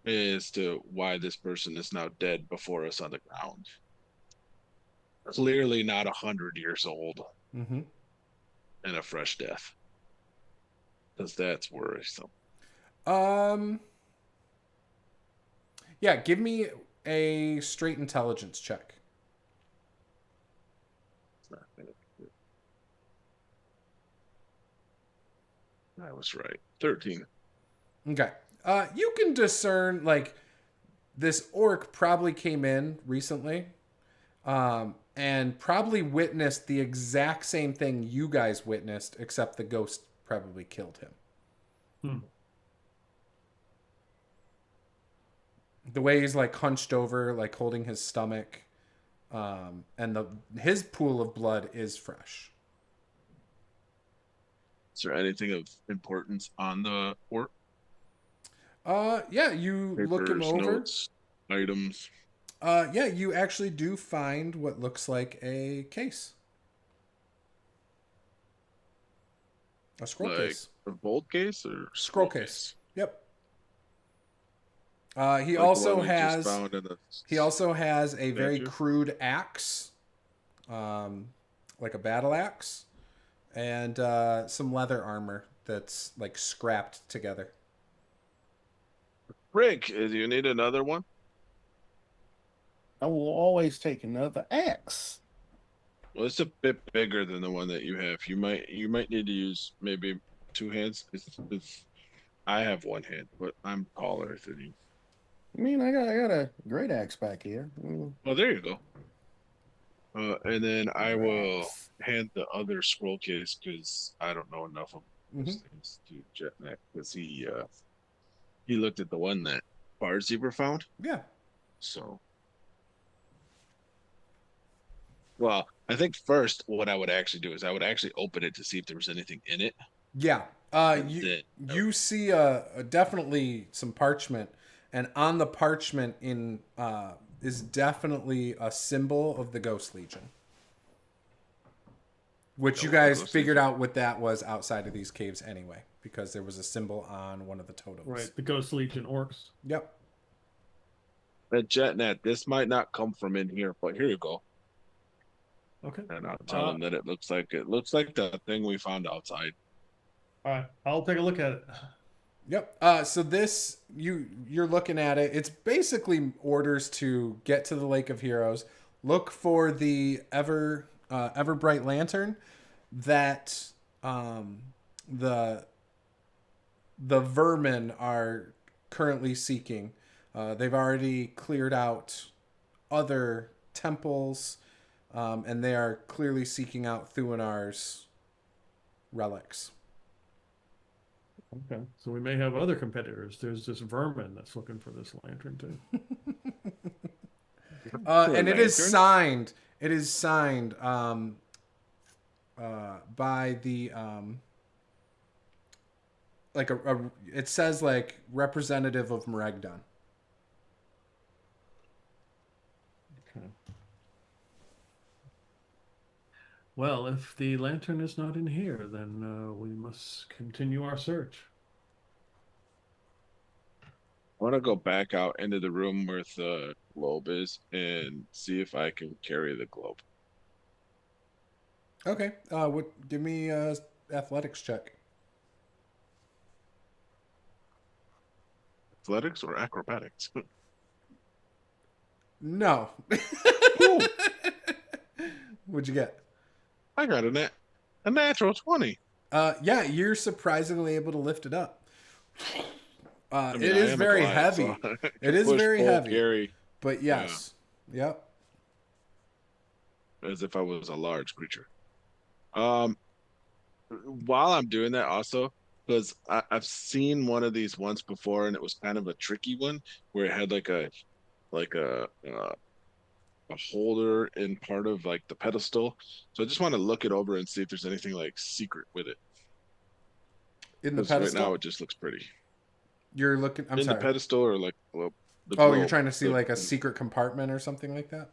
as to why this person is now dead before us on the ground. Clearly not 100 years old Mm-hmm. and a fresh death. Because that's worrisome. Yeah, give me a straight intelligence check. It's not gonna be good. I was right. 13. Okay. You can discern, like, this orc probably came in recently, and probably witnessed the exact same thing you guys witnessed, except the ghost probably killed him. Hmm. The way he's, like, hunched over, like, holding his stomach, and his pool of blood is fresh. Is there anything of importance on the orc? Yeah, you look him Papers, over. notes, items. Yeah, you actually do find what looks like a case. A scroll Like case. a bolt case or Scroll case. Yep. He Like the also one we just has found in the a very statue? crude axe, like a battle axe, and some leather armor that's like scrapped together. Rick, do you need another one? I will always take another axe. Well, it's a bit bigger than the one that you have. You might need to use maybe 2 hands. It's I have 1 hand, but I'm taller than you. I mean, I got a great axe back here. Well, there you go. And then I will Axe. hand the other scroll case because I don't know enough of those things to Jetneck because he looked at the one that Barzieber found. Yeah. So, well, I think first what I would actually do is I would actually open it to see if there was anything in it. Yeah. And You see definitely some parchment, and on the parchment is definitely a symbol of the Ghost Legion. Which you guys figured out what that was outside of these caves anyway, because there was a symbol on one of the totems. Right, the Ghost Legion orcs. Yep. But Jetnet, this might not come from in here, but here you go. Okay. And I'll tell him that it looks like the thing we found outside. All right, I'll take a look at it. Yep. So this you're looking at it. It's basically orders to get to the Lake of Heroes, look for the ever bright lantern that the vermin are currently seeking. They've already cleared out other temples, and they are clearly seeking out Thuanar's relics. Okay, so we may have other competitors. There's this vermin that's looking for this lantern too. And it is signed. It is signed by the like it says like representative of Meregdon. Okay. Well, if the lantern is not in here, then we must continue our search. I want to go back out into the room where the globe is and see if I can carry the globe. Okay. Give me a athletics check. Athletics or acrobatics? No. What'd you get? I got a natural 20. Yeah, you're surprisingly able to lift it up. I mean, it I is am a very Goliath, heavy. so I It can is push, very pull, heavy. carry But yes. Yep. as if I was a large creature. While I'm doing that also, because I've seen one of these once before and it was kind of a tricky one where it had like a holder in part of like the pedestal. So I just want to look it over and see if there's anything like secret with it. In the 'Cause pedestal? right now it just looks pretty. You're looking. I'm in sorry. the pedestal or like the Oh, you're globe, trying to see like a secret compartment or something like that?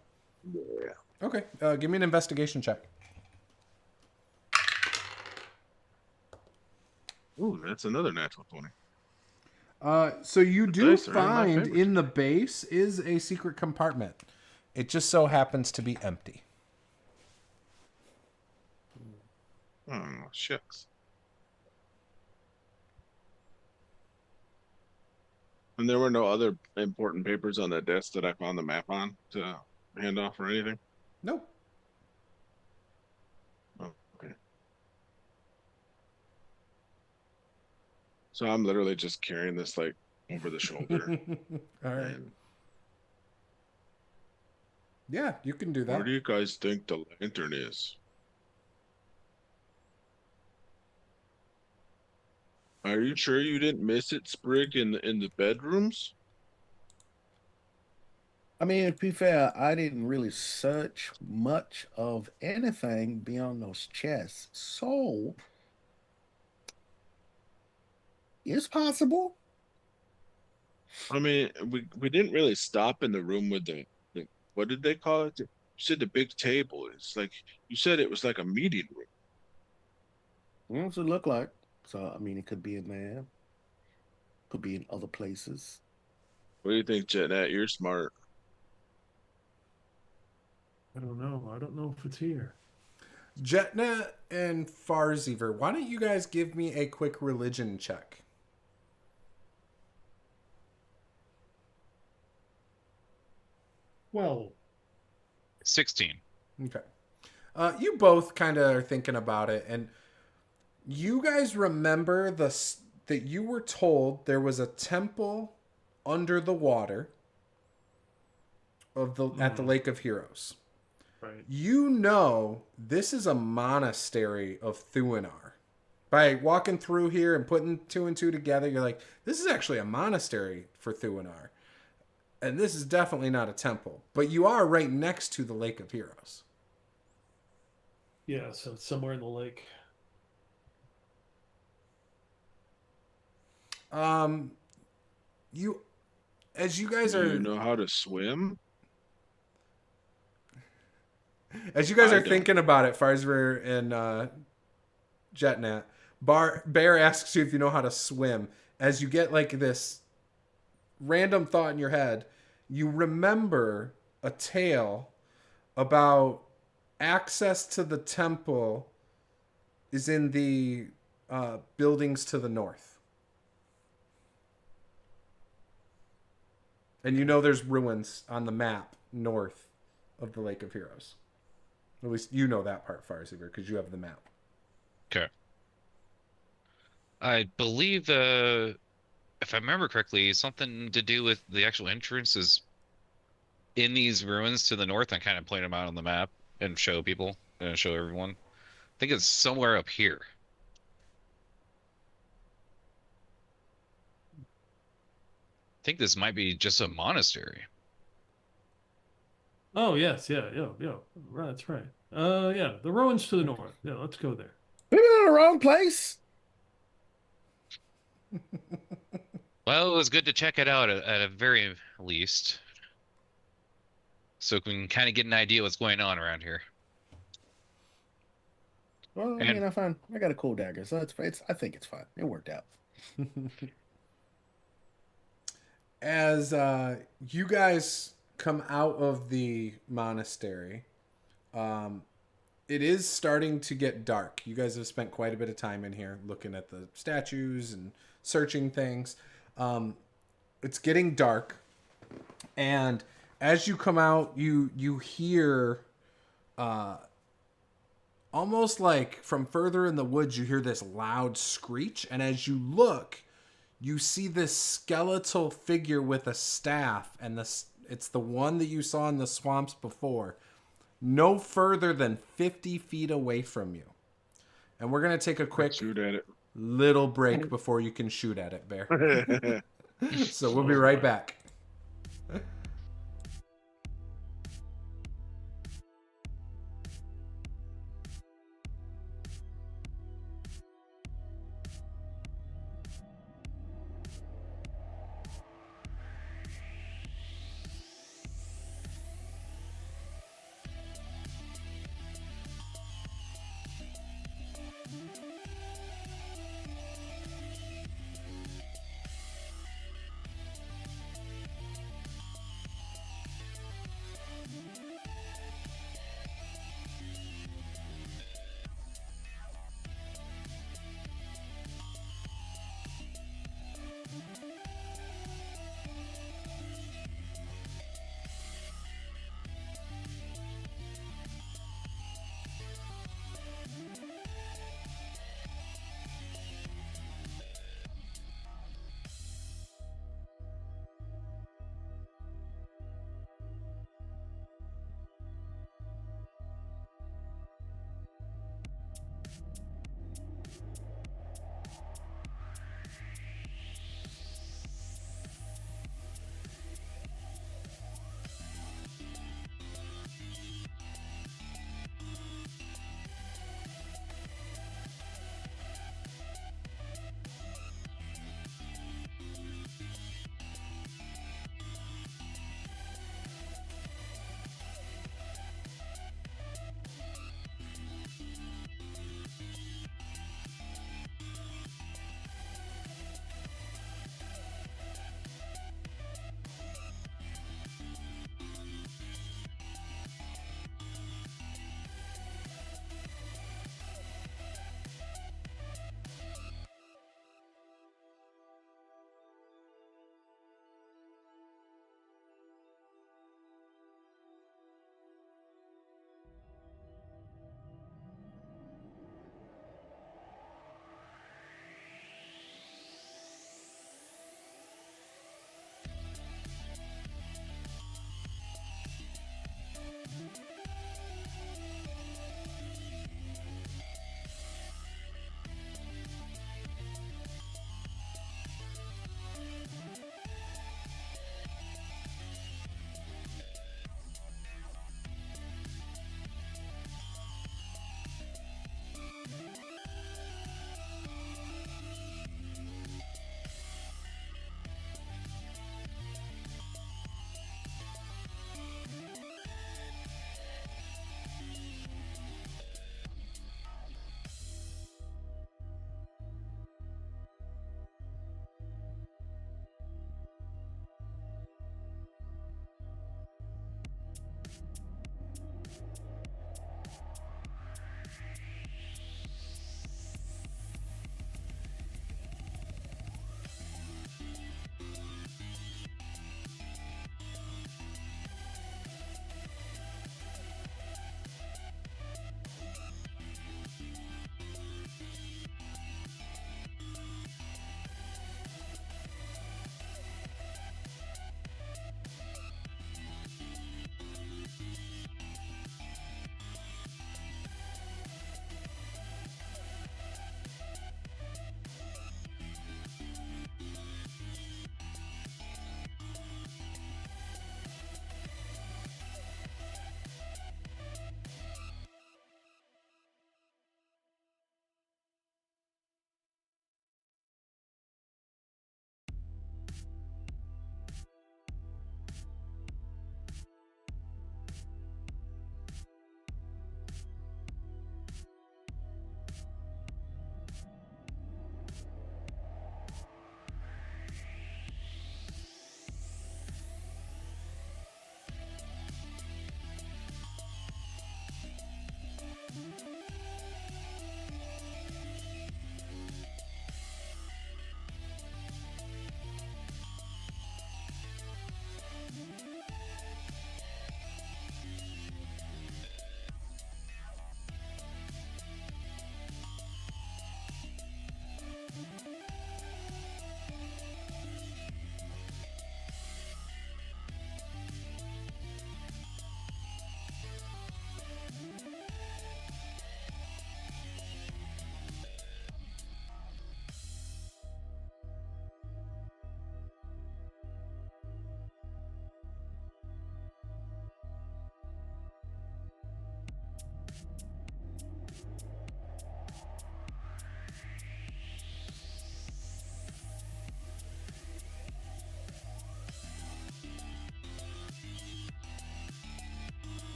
Yeah. Okay. Give me an investigation check. Ooh, that's another natural 20. So you do dice are in my find favor. in the base is a secret compartment. It just so happens to be empty. Oh, shucks. And there were no other important papers on that desk that I found the map on to hand off or anything. Nope. Oh, okay. So I'm literally just carrying this like over the shoulder. All right. And Yeah, you can do where that. do you guys think the lantern is? Are you sure you didn't miss it, Sprig, in the bedrooms? I mean, to be fair, I didn't really search much of anything beyond those chests. So it's possible. I mean, we didn't really stop in the room with the what did they call it? You said the big table. It's like you said it was like a meeting room. What does it look like? So, I mean, it could be in there, could be in other places. What do you think, Jetnet? You're smart. I don't know. I don't know if it's here. Jetnet and Farziver, why don't you guys give me a quick religion check? Well, 16. Okay. You both kind of are thinking about it, and you guys remember that you were told there was a temple under the water of the at the Lake of Heroes. right. You know this is a monastery of Thuanar. By walking through here and putting two and two together, you're like, this is actually a monastery for Thuanar. And this is definitely not a temple. But you are right next to the Lake of Heroes. Yeah, so it's somewhere in the lake. You as you guys Do are you know how to swim? As you guys I are don't. thinking about it, Farzver and Jetnat, Bear asks you if you know how to swim. As you get like this random thought in your head, you remember a tale about access to the temple is in the buildings to the north. And you know there's ruins on the map north of the Lake of Heroes. At least you know that part, Farsiver, because you have the map. Okay. I believe, if I remember correctly, something to do with the actual entrance is in these ruins to the north. I kind of point them out on the map and show people, and show everyone. I think it's somewhere up here. I think this might be just a monastery. Oh yes, yeah. Right, that's right. Yeah, the ruins to the north. Yeah, let's go there. We've been in the wrong place. Well, it was good to check it out at a very least, so we can kind of get an idea what's going on around here. Well, I And mean, I got a cool dagger, so it's I think it's fine. It worked out. As you guys come out of the monastery, it is starting to get dark. You guys have spent quite a bit of time in here looking at the statues and searching things. It's getting dark, and as you come out, you hear almost like from further in the woods, you hear this loud screech, and as you look, you see this skeletal figure with a staff, and it's the one that you saw in the swamps before, no further than 50 feet away from you. And we're going to take a quick Shoot at it. little break before you can shoot at it, Bear. All So we'll be right back.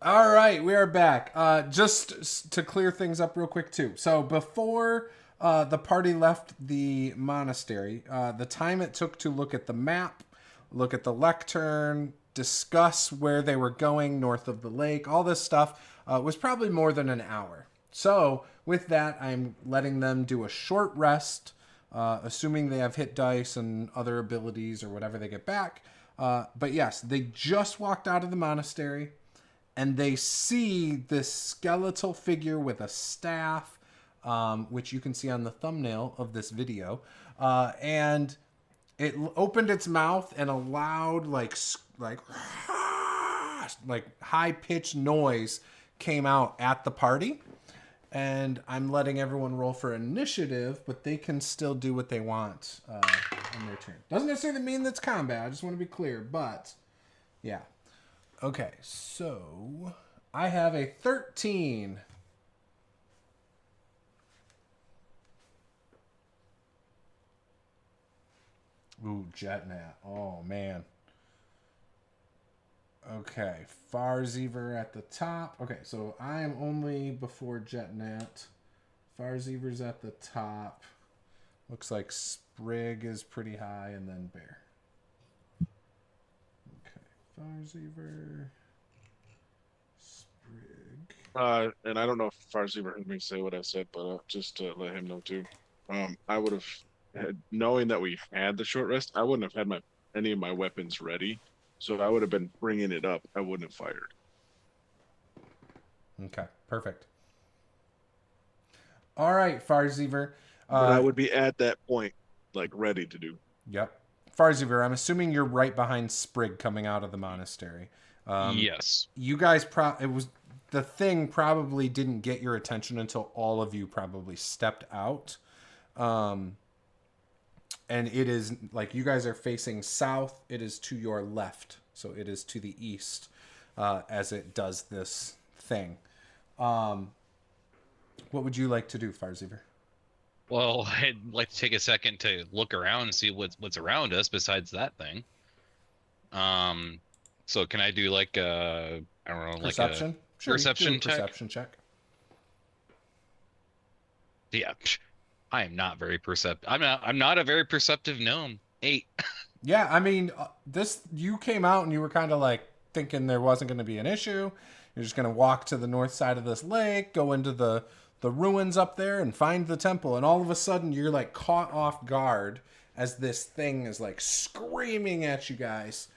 All right, we are back. Just to clear things up real quick, too. So before the party left the monastery, the time it took to look at the map, look at the lectern, discuss where they were going north of the lake, all this stuff was probably more than an hour. So with that, I'm letting them do a short rest, assuming they have hit dice and other abilities or whatever they get back. But yes, they just walked out of the monastery. And they see this skeletal figure with a staff, which you can see on the thumbnail of this video. And it opened its mouth and a loud, like high-pitched noise came out at the party. And I'm letting everyone roll for initiative, but they can still do what they want on their turn. Doesn't necessarily mean that's combat. I just want to be clear. But, yeah. Okay, so I have a 13. Ooh, Jetnat. Oh, man. Okay, Farzevir at the top. Okay, so I am only before Jetnat. Farzevir's at the top. Looks like Sprig is pretty high, and then Bear. Farzevir, Sprig. And I don't know if Farseever heard me say what I said, but just to let him know too. I would have, knowing that we had the short rest, I wouldn't have had any of my weapons ready. So I would have been bringing it up. I wouldn't have fired. Okay, perfect. All right, Farzever. But I would be at that point, like ready to do. Yep. Farzevir, I'm assuming you're right behind Sprig coming out of the monastery. Yes. You guys, the thing probably didn't get your attention until all of you probably stepped out. And it is like you guys are facing south. It is to your left. So it is to the east as it does this thing. What would you like to do, Farzevir? Well, I'd like to take a second to look around and see what's around us besides that thing. So can I do like I don't know, Perception? like a Sure, perception do a perception check. Yeah, I am not very perceptive. I'm not a very perceptive gnome. 8. Yeah, I mean, you came out and you were kind of like thinking there wasn't going to be an issue. You're just going to walk to the north side of this lake, go into the ruins up there and find the temple. And all of a sudden you're like caught off guard as this thing is like screaming at you guys.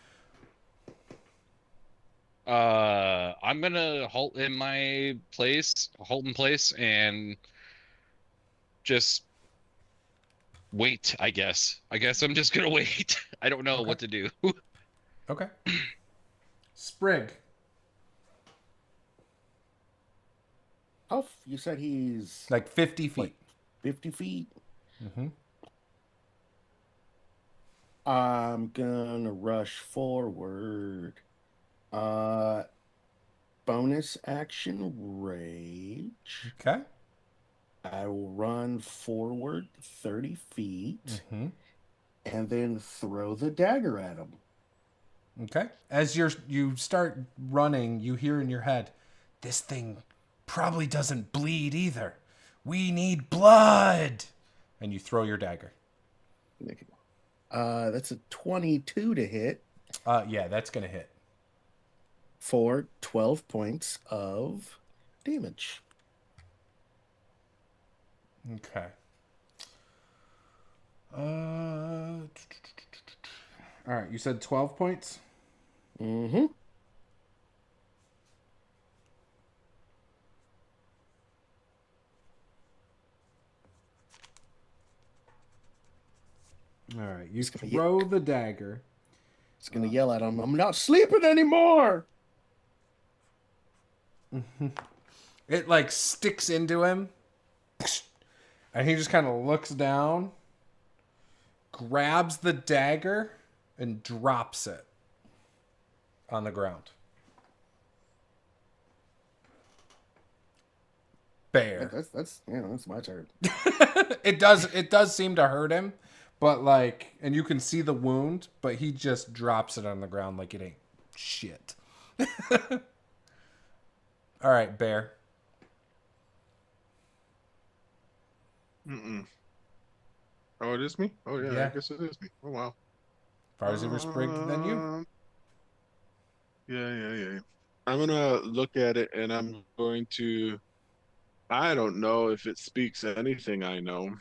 I'm going to halt in place and just wait, I guess. I guess I'm just going to wait. I don't know what to do. Okay. Sprig. Oh, you said he's Like 50 feet. like 50 feet. Mm-hmm. I'm gonna rush forward. Bonus action rage. Okay. I will run forward 30 feet Mm-hmm. and then throw the dagger at him. Okay. As you start running, you hear in your head, this thing probably doesn't bleed either. We need blood. And you throw your dagger. That's a 22 to hit Yeah, that's going to hit. for 12 points of damage. Okay. All right, you said 12 points? Mm-hmm. All right, you It's gonna throw the dagger. It's gonna yell at him, I'm not sleeping anymore. It like sticks into him. And he just kind of looks down, grabs the dagger, and drops it on the ground. Bear. That's my turn. It does seem to hurt him, but like, and you can see the wound, but he just drops it on the ground like it ain't shit. All right, Bear. Mm-mm. Oh, it is me? Oh, yeah, Yeah. I guess it is me. Oh, wow. Farzier sprigged than you. Yeah. I'm gonna look at it and I'm going to. I don't know if it speaks anything I know.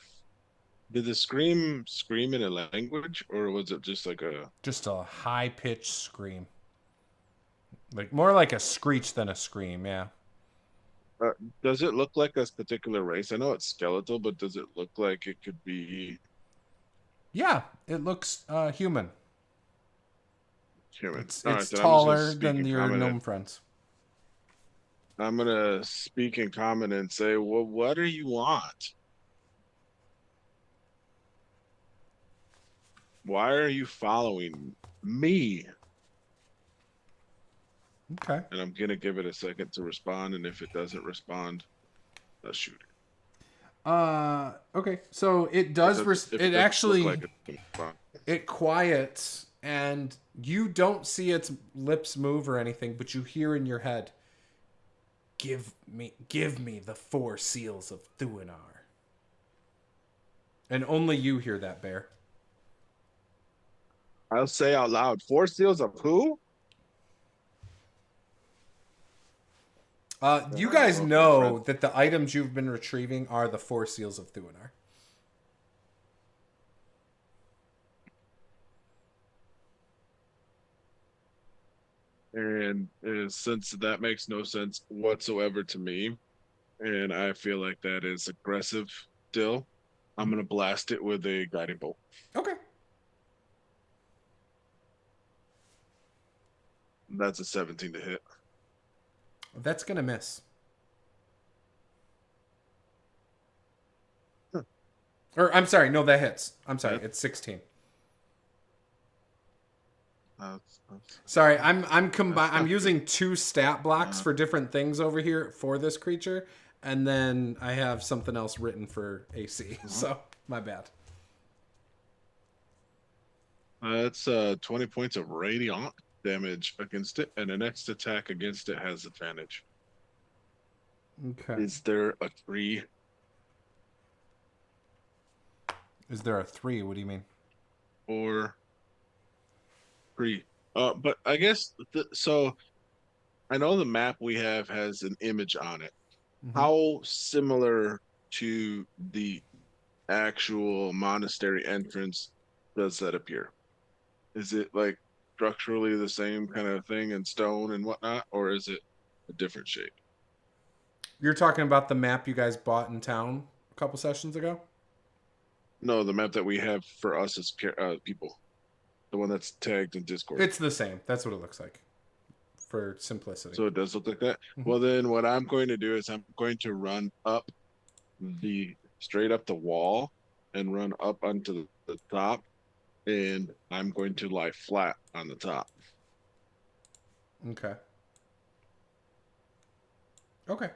Did the scream in a language, or was it just like a? Just a high-pitched scream. Like more like a screech than a scream, yeah. Uh, does it look like a particular race? I know it's skeletal, but does it look like it could be Yeah, it looks human. human? It's All right, then I'm just gonna taller speak than in your common. gnome friends. I'm gonna speak in common and say, "Well, what do you want? Why are you following me?" Okay. And I'm gonna give it a second to respond, and if it doesn't respond, I'll shoot it. Okay. So it does. If It doesn't actually look like it's gonna respond. it quiets, and you don't see its lips move or anything, but you hear in your head, give me the 4 seals of Thuanar." And only you hear that, Bear. I'll say out loud, 4 seals of who? You guys well, know friend. that the items you've been retrieving are the 4 seals of Thuanar. And since that makes no sense whatsoever to me, and I feel like that is aggressive still, I'm gonna blast it with a guiding bolt. Okay. That's a 17 to hit. That's gonna miss. Huh. Or I'm sorry, no, that hits. I'm sorry, Yep. it's 16. That's- Sorry, I'm That's not using 2 stat blocks Uh-huh. for different things over here for this creature, and then I have something else written for AC. So my bad. That's 20 points of radiant damage against it, and the next attack against it has advantage. Okay. Is there a 3? Is there a 3? What do you mean? Or 3? But I guess so. I know the map we have has an image on it. Mhm. How similar to the actual monastery entrance does that appear? Is it like structurally the same kind of thing in stone and whatnot, or is it a different shape? You're talking about the map you guys bought in town a couple sessions ago? No, the map that we have for us as people, the one that's tagged in Discord. It's the same. That's what it looks like. For simplicity. So it does look like that. Mhm. Well, then what I'm going to do is I'm going to run up straight up the wall and run up onto the top, and I'm going to lie flat on the top. Okay. Okay.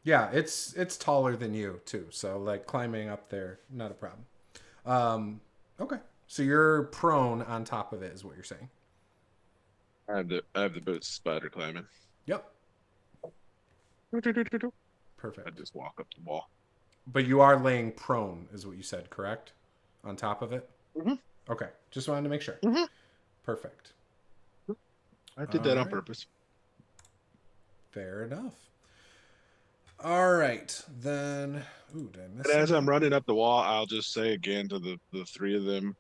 Yeah, it's taller than you too, so like climbing up there, not a problem. Okay. So you're prone on top of it, is what you're saying. I have the boots spider climbing. Yep. I Perfect. just walk up the wall. But you are laying prone, is what you said, correct? On top of it? Mhm. Okay. Just wanted to make sure. Mhm. Perfect. I did that on Alright. purpose. Fair enough. All right. Then. Ooh, did I miss And as something? I'm running up the wall, I'll just say again to the 3 of them,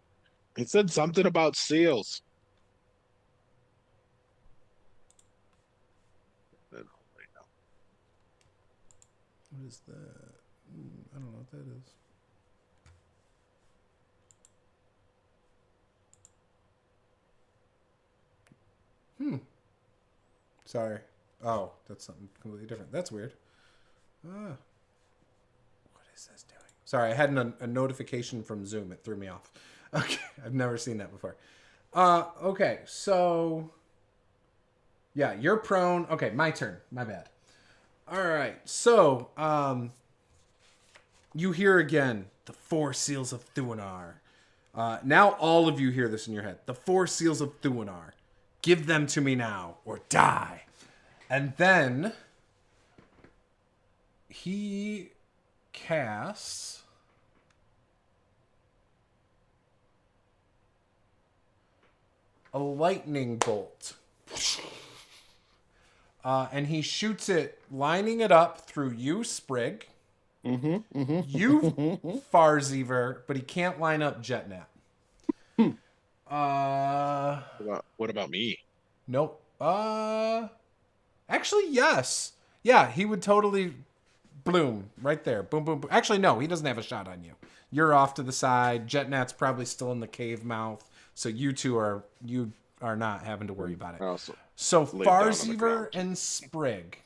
it said something about seals. What is that? I don't know what that is. Sorry. Oh, that's something completely different. That's weird. What is this doing? Sorry, I had a notification from Zoom. It threw me off. Okay, I've never seen that before. Okay, so yeah, you're prone. Okay, my turn. My bad. All right, so you hear again the 4 seals of Thuanar. Now all of you hear this in your head. The 4 seals of Thuanar. Give them to me now or die. And then he casts a lightning bolt. And he shoots it, lining it up through you, Sprig. You, Farzever, but he can't line up Jetnat. What about me? Nope. Actually, yes. Yeah, he would totally bloom right there. Boom, boom, boom. Actually, no, he doesn't have a shot on you. You're off to the side. Jetnat's probably still in the cave mouth, so you are not having to worry about it. Also, So laid down on the Farzever ground. and Sprig,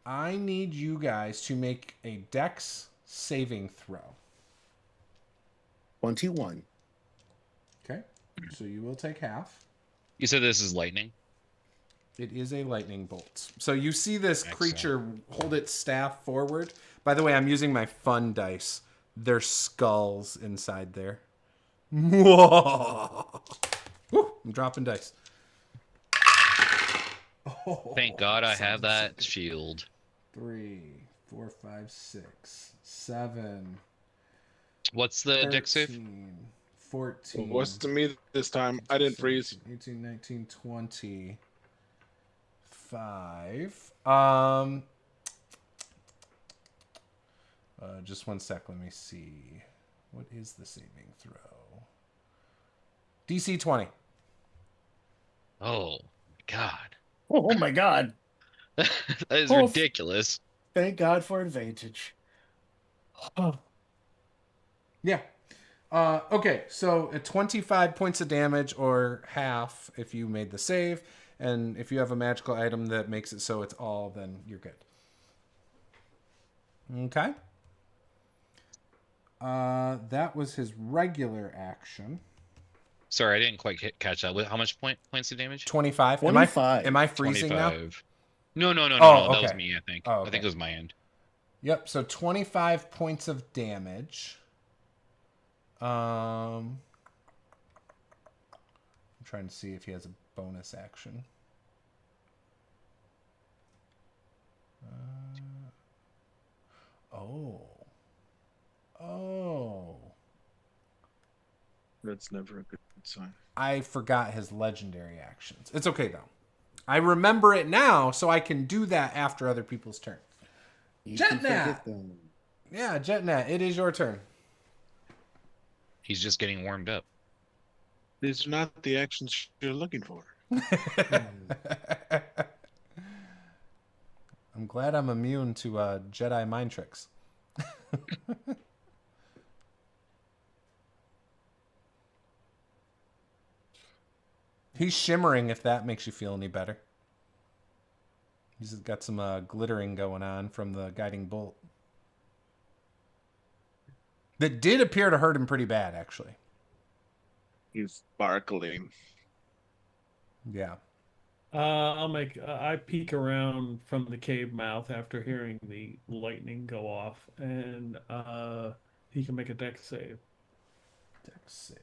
I need you guys to make a Dex saving throw. 21. Okay, so you will take half. You said this is lightning? It is a lightning bolt. So you see this Excellent. creature hold its staff forward. By the way, I'm using my fun dice. There's skulls inside there. Whoa! Woo, I'm dropping dice. Oh, Thank God I have that second. shield. 3, 4, 5, 6, 7. What's the deck save? 13, 14. What's to me this time? I didn't freeze. 18, 19, 20. 5. Just one sec. Let me see. What is the saving throw? DC 20. Oh, God. Oh my God. That is Oh, ridiculous. Thank God for advantage. Oh. Yeah. Okay, so at 25 points of damage, or half if you made the save, and if you have a magical item that makes it so it's all, then you're good. Okay. That was his regular action. Sorry, I didn't quite catch that. How much points of damage? 25. 25. Am I freezing now? 25. No. Oh, That was okay. me, I think. Oh, I think okay. it was my end. Yep, so 25 points of damage. I'm trying to see if he has a bonus action. Oh. That's never a good sign. I forgot his legendary actions. It's okay, though. I remember it now, so I can do that after other people's turn. You can Jetnat! forget them. Yeah, Jetnat, it is your turn. He's just getting warmed up. These are not the actions you're looking for. I'm glad I'm immune to Jedi mind tricks. He's shimmering, if that makes you feel any better. He's got some glittering going on from the guiding bolt. That did appear to hurt him pretty bad, actually. He's sparkling. Yeah. I'll make. I peek around from the cave mouth after hearing the lightning go off, and he can make a dex save. Dex save.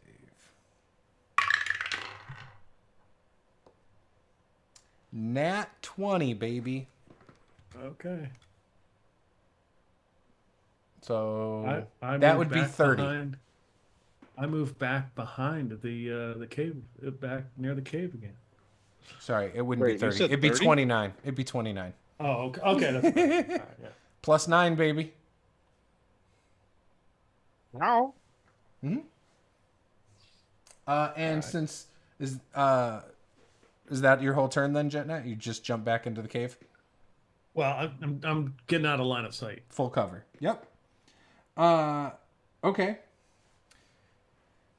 Nat 20, baby. Okay. So I that moved would be back 30. I moved back behind the cave, back near the cave again. Sorry, it wouldn't Wait, be you 30. said It'd be 30? 29. It'd be 29. Oh, okay. Okay, that's fine. All right, yeah. Plus 9, baby. Now? And Alright. since is that your whole turn then, Jetnat? You just jump back into the cave? Well, I'm getting out of line of sight. Full cover. Yep. Okay.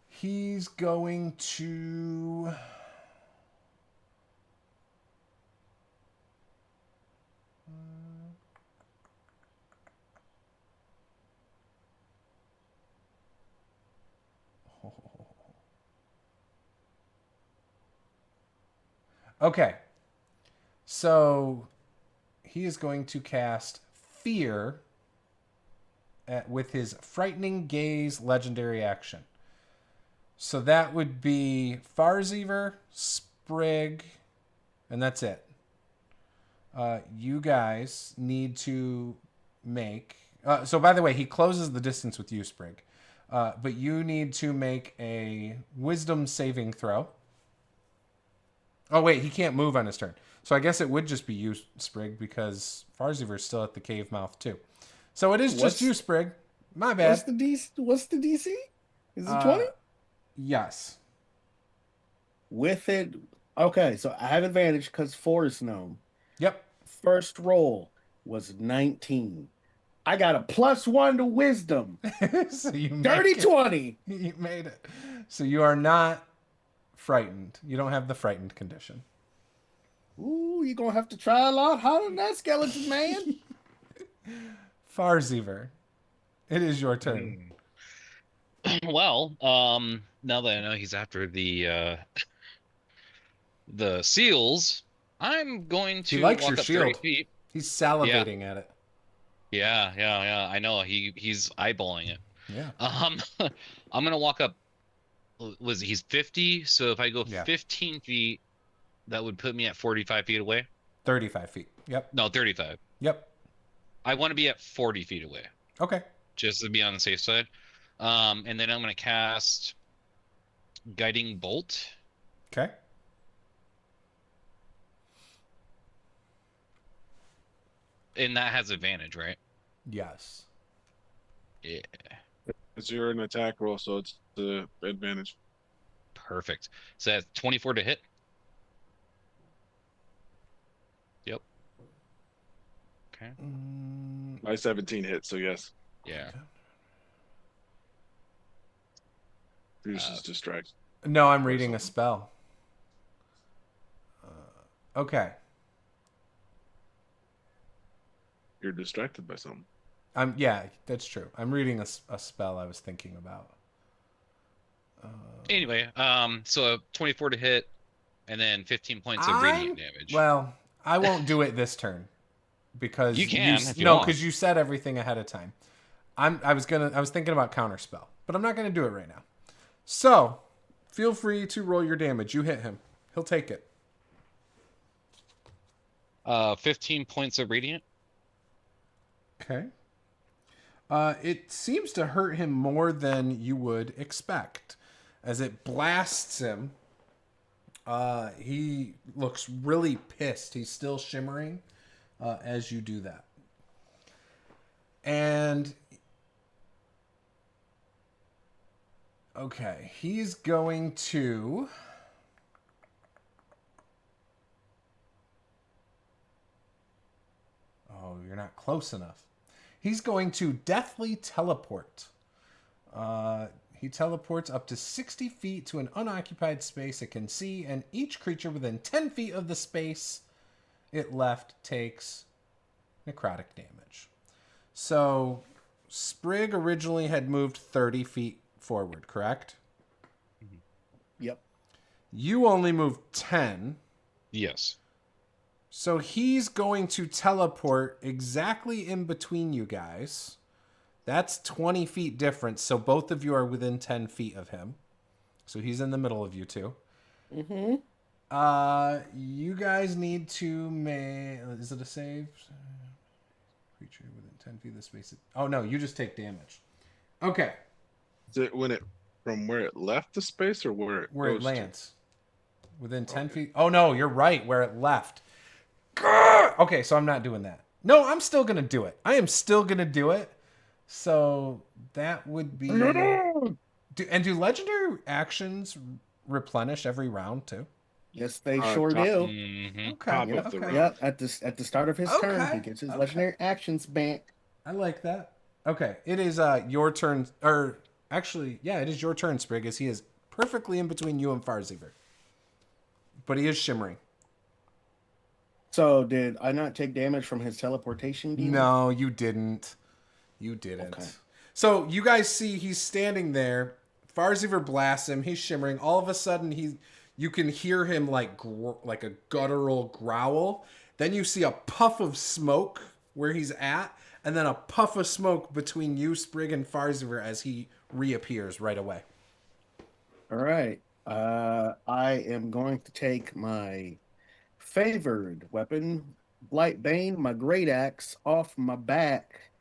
He's going to Okay. So he is going to cast Fear with his Frightening Gaze legendary action. So that would be Farzever, Sprig, and that's it. You guys need to make. So, by the way, he closes the distance with you, Sprig. But you need to make a wisdom saving throw. Oh, wait, he can't move on his turn. So I guess it would just be you, Sprig, because Farziver's still at the cave mouth, too. So it is just you, Sprig. My bad. What's the DC? Is it 20? Yes. With it. Okay, so I have advantage because Forest Gnome. Yep. First roll was 19. I got a +1 to wisdom. So you Dirty 20. You made it. So you are not frightened. You don't have the frightened condition. Ooh, you're going to have to try a lot harder than that, skeleton man. Farziver, it is your turn. Well, now that I know he's after the seals, I'm going to He likes walk your up shield. 30 feet. He's salivating at it. Yeah. I know he's eyeballing it. Yeah. I'm gonna walk up. He's 50? So if I go Yeah. 15 feet, that would put me at 45 feet away. 35 feet. Yep. No, 35. Yep. I want to be at 40 feet away, Okay. just to be on the safe side. And then I'm gonna cast Guiding Bolt. Okay. And that has advantage, right? Yes. Yeah. It's you're an attack roll, so it's the advantage. Perfect. So that's 24 to hit. Yep. Okay. My 17 hit, so yes. Yeah. Juce is distracted. No, I'm reading a spell. Okay. You're distracted by something. Yeah, that's true. I'm reading a spell I was thinking about. Anyway, so 24 to hit, and then 15 points of radiant damage. Well, I won't do it this turn because You can if you want. because you said everything ahead of time. I was thinking about counterspell, but I'm not gonna do it right now. So, feel free to roll your damage. You hit him. He'll take it. 15 points of radiant. Okay. It seems to hurt him more than you would expect. As it blasts him, he looks really pissed. He's still shimmering as you do that. And okay, he's going to Oh, you're not close enough. He's going to deathly teleport. He teleports up to 60 feet to an unoccupied space it can see, and each creature within 10 feet of the space it left takes necrotic damage. So, Sprig originally had moved 30 feet forward, correct? Yep. You only moved 10. Yes. So he's going to teleport exactly in between you guys. That's 20 feet difference, so both of you are within 10 feet of him. So he's in the middle of you two. Mm-hmm. You guys need to make... Is it a save? Creature within 10 feet of the space. Oh, no, you just take damage. Okay. Is it when it from where it left the space or where it Where it goes lands. Within 10 feet. Oh, no, you're right. Where it left. Okay, so I'm not doing that. No, I'm still going to do it. I am still going to do it. So that would be... Do legendary actions replenish every round, too? Yes, they sure do. Mm-hmm. Okay. Top Yeah, of the okay. round. Yep, at the start of his turn, Okay, he gets his okay. legendary actions back. I like that. Okay, it is your turn. Or actually, yeah, it is your turn, Sprig, as he is perfectly in between you and Farziver. But he is shimmering. So, did I not take damage from his teleportation deal? No, you didn't. You didn't. Okay. So you guys see he's standing there. Farziver blasts him. He's shimmering. All of a sudden, you can hear him like a guttural growl. Then you see a puff of smoke where he's at, and then a puff of smoke between you, Sprig, and Farziver as he reappears right away. All right. I am going to take my favored weapon, Blight Bane, my great axe, off my back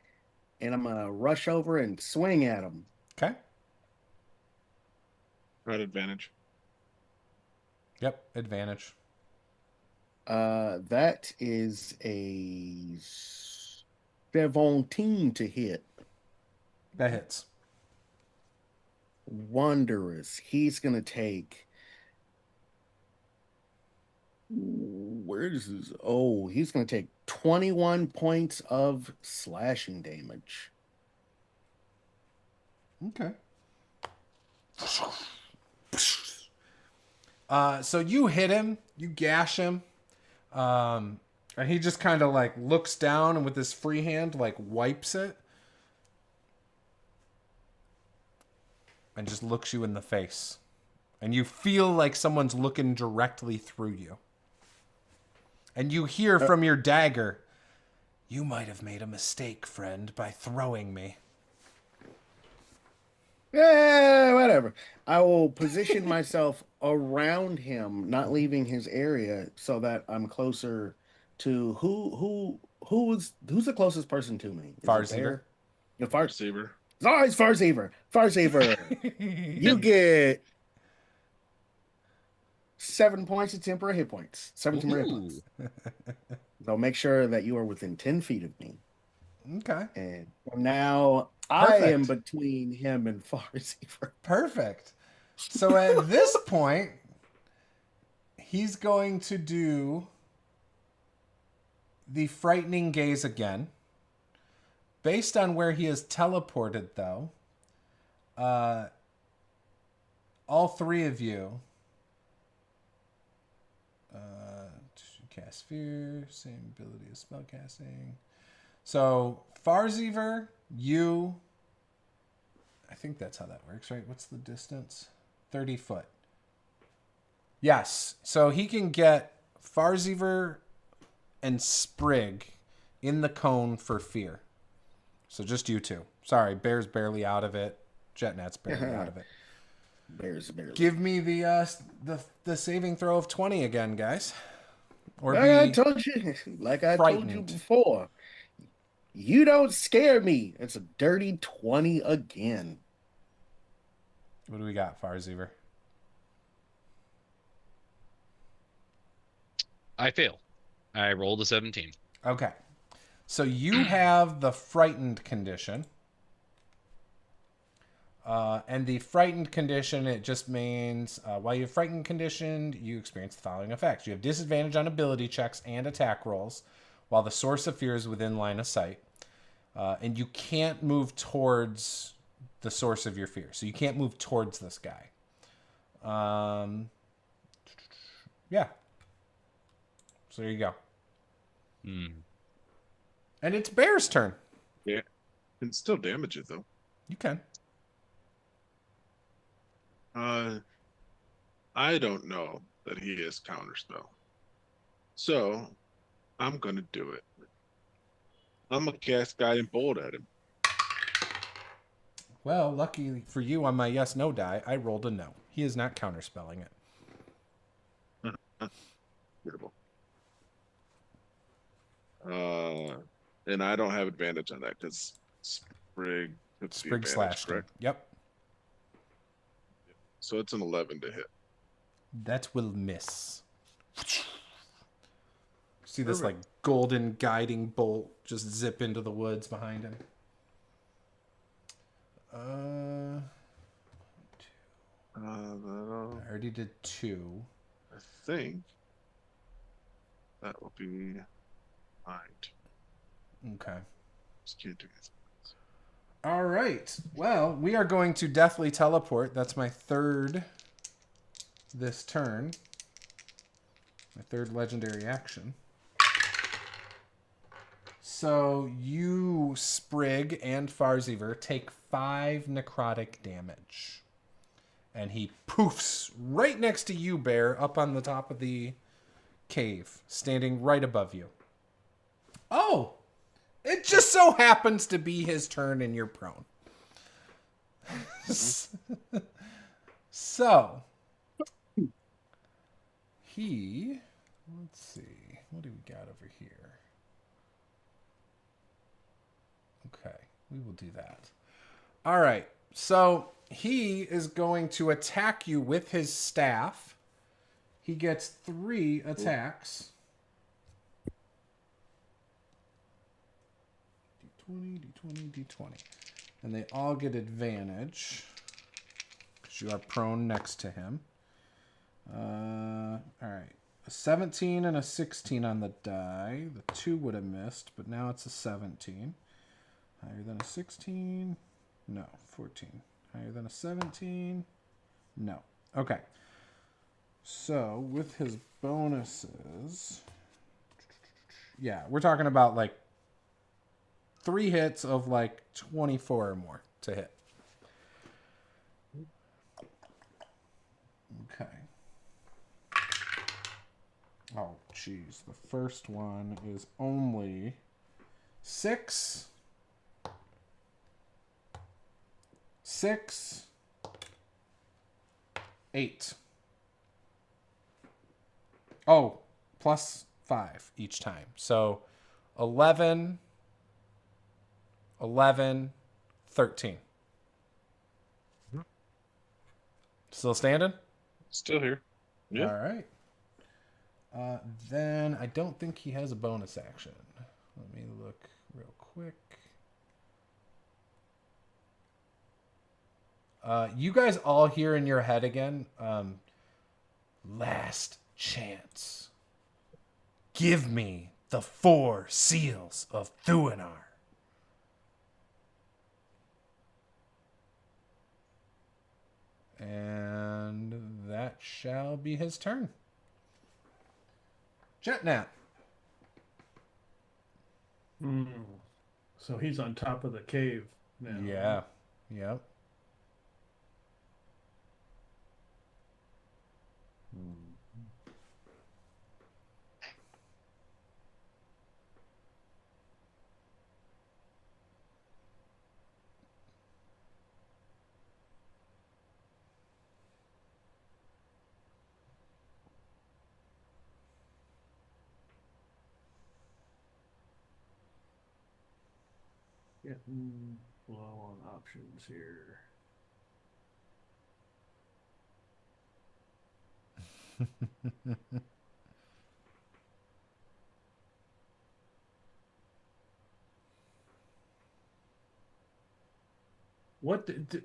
and I'm gonna rush over and swing at him. Okay. At advantage. Yep. Advantage. That is a 17 to hit. That hits. Wondrous. He's gonna take. Where is this? Oh, he's gonna take 21 points of slashing damage. Okay. So you hit him, you gash him, and he just kind of like looks down and with his free hand like wipes it and just looks you in the face. And you feel like someone's looking directly through you. And you hear from your dagger, "You might have made a mistake, friend, by throwing me." Yeah, whatever. I will position myself around him, not leaving his area, so that I'm closer to who's the closest person to me? Is it Farseever. Bear? The Far Receiver. Oh, it's Farseever. Farseever. You get 7 points of temporary hit points. 7 temporary hit points. So make sure that you are within 10 feet of me. Okay. And now Perfect. I am between him and Farseever. Perfect. So at this point, he's going to do the frightening gaze again. Based on where he is teleported, though, all three of you cast fear, same ability as spellcasting. So Farseever, you, I think that's how that works, right? What's the distance? 30 foot. Yes. So he can get Farseever and Sprig in the cone for fear. So just you two. Sorry, Bear's barely out of it. Jetnet's barely out of it. Bears barely. Give me the saving throw of 20 again, guys. Or Like I told you, frightened. before, you don't scare me. It's a dirty 20 again. What do we got, Farseever? I fail. I rolled a 17. Okay. So you have the frightened condition. And the frightened condition, it just means while you have frightened conditioned, you experience the following effects. You have disadvantage on ability checks and attack rolls while the source of fear is within line of sight. And you can't move towards the source of your fear. So you can't move towards this guy. Yeah. So there you go. And it's Bear's turn. Yeah. Can still damage it though. You can. I don't know that he has counterspell. So I'm gonna do it. I'm gonna cast Guiding Bolt at him. Well, lucky for you on my yes no die, I rolled a no. He is not counterspelling it. Beautiful. And I don't have advantage on that because Sprig puts the Sprig advantage, slashed him. correct? Yep. So it's an 11 to hit. That will miss. See this like Perfect. golden guiding bolt just zip into the woods behind him. I already did 2. I think that will be fine. Okay. Just can't do anything. All right. Well, we are going to deathly teleport. That's my third this turn. My third legendary action. So you, Sprig, and Farseever take 5 necrotic damage. And he poofs right next to you, Bear, up on the top of the cave, standing right above you. Oh! It just so happens to be his turn and you're prone. So, let's see, what do we got over here? Okay, We will do that. All right. So he is going to attack you with his staff. He gets 3 attacks. D20, D20, D20. And they all get advantage. Because you are prone next to him. All right. A 17 and a 16 on the die. The 2 would have missed, but now it's a 17. Higher than a 16? No. 14. Higher than a 17? No. Okay. So, with his bonuses... Yeah, we're talking about, like, 3 hits of, like, 24 or more to hit. Okay. Oh, jeez. The first one is only 6... 6, 8. Oh, plus 5 each time. So 11, 11, 13. Still standing? Still here. Yeah. All right. Then I don't think he has a bonus action. Let me look real quick. You guys all hear in your head again, last chance. Give me the 4 seals of Thuanar. And that shall be his turn. Jetnap. So he's on top of the cave now. Yeah. Yep. Getting low on options here.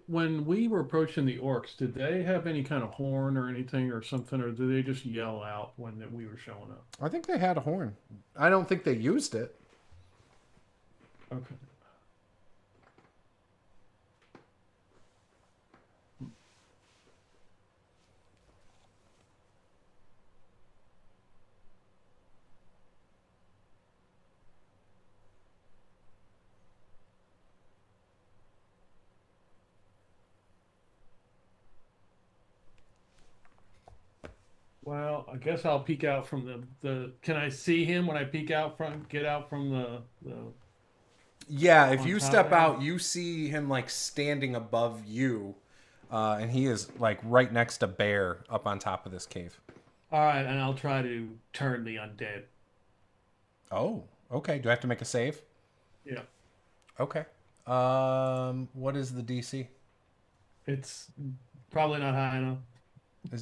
When we were approaching the orcs, did they have any kind of horn or anything or something, or did they just yell out when we were showing up? I think they had a horn. I don't think they used it. Okay. Well, I guess I'll peek out from the. Can I see him when I peek out get out from the Yeah, if on you top step there? out, you see him like standing above you, and he is like right next to Bear up on top of this cave. All right, and I'll try to turn the undead. Oh, okay. Do I have to make a save? Yeah, Okay. What is the DC? it's probably not high enough.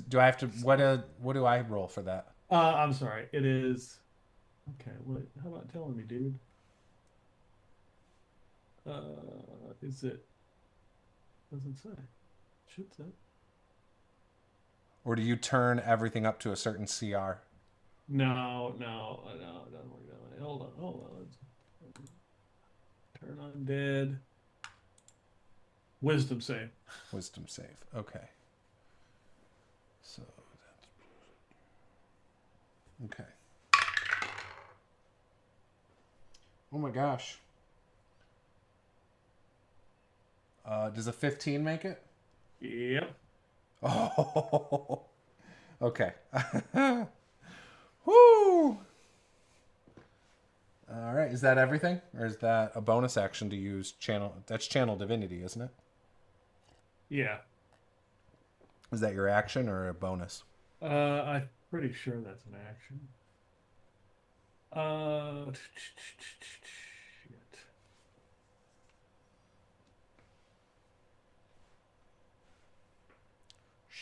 Do I have to? What do I roll for that? I'm sorry. It is. Okay. What? How about telling me, dude? Is it? Doesn't say. Should say. Or do you turn everything up to a certain CR? No, it doesn't work that way. Hold on. Let's turn on dead. Wisdom save. Wisdom save. Okay. So that's okay. Oh my gosh. Does a 15 make it? Yep. Oh. Okay. Woo. All right. Is that everything, or is that a bonus action to use channel? That's channel divinity, isn't it? Yeah. Is that your action or a bonus? I'm pretty sure that's an action. Shit.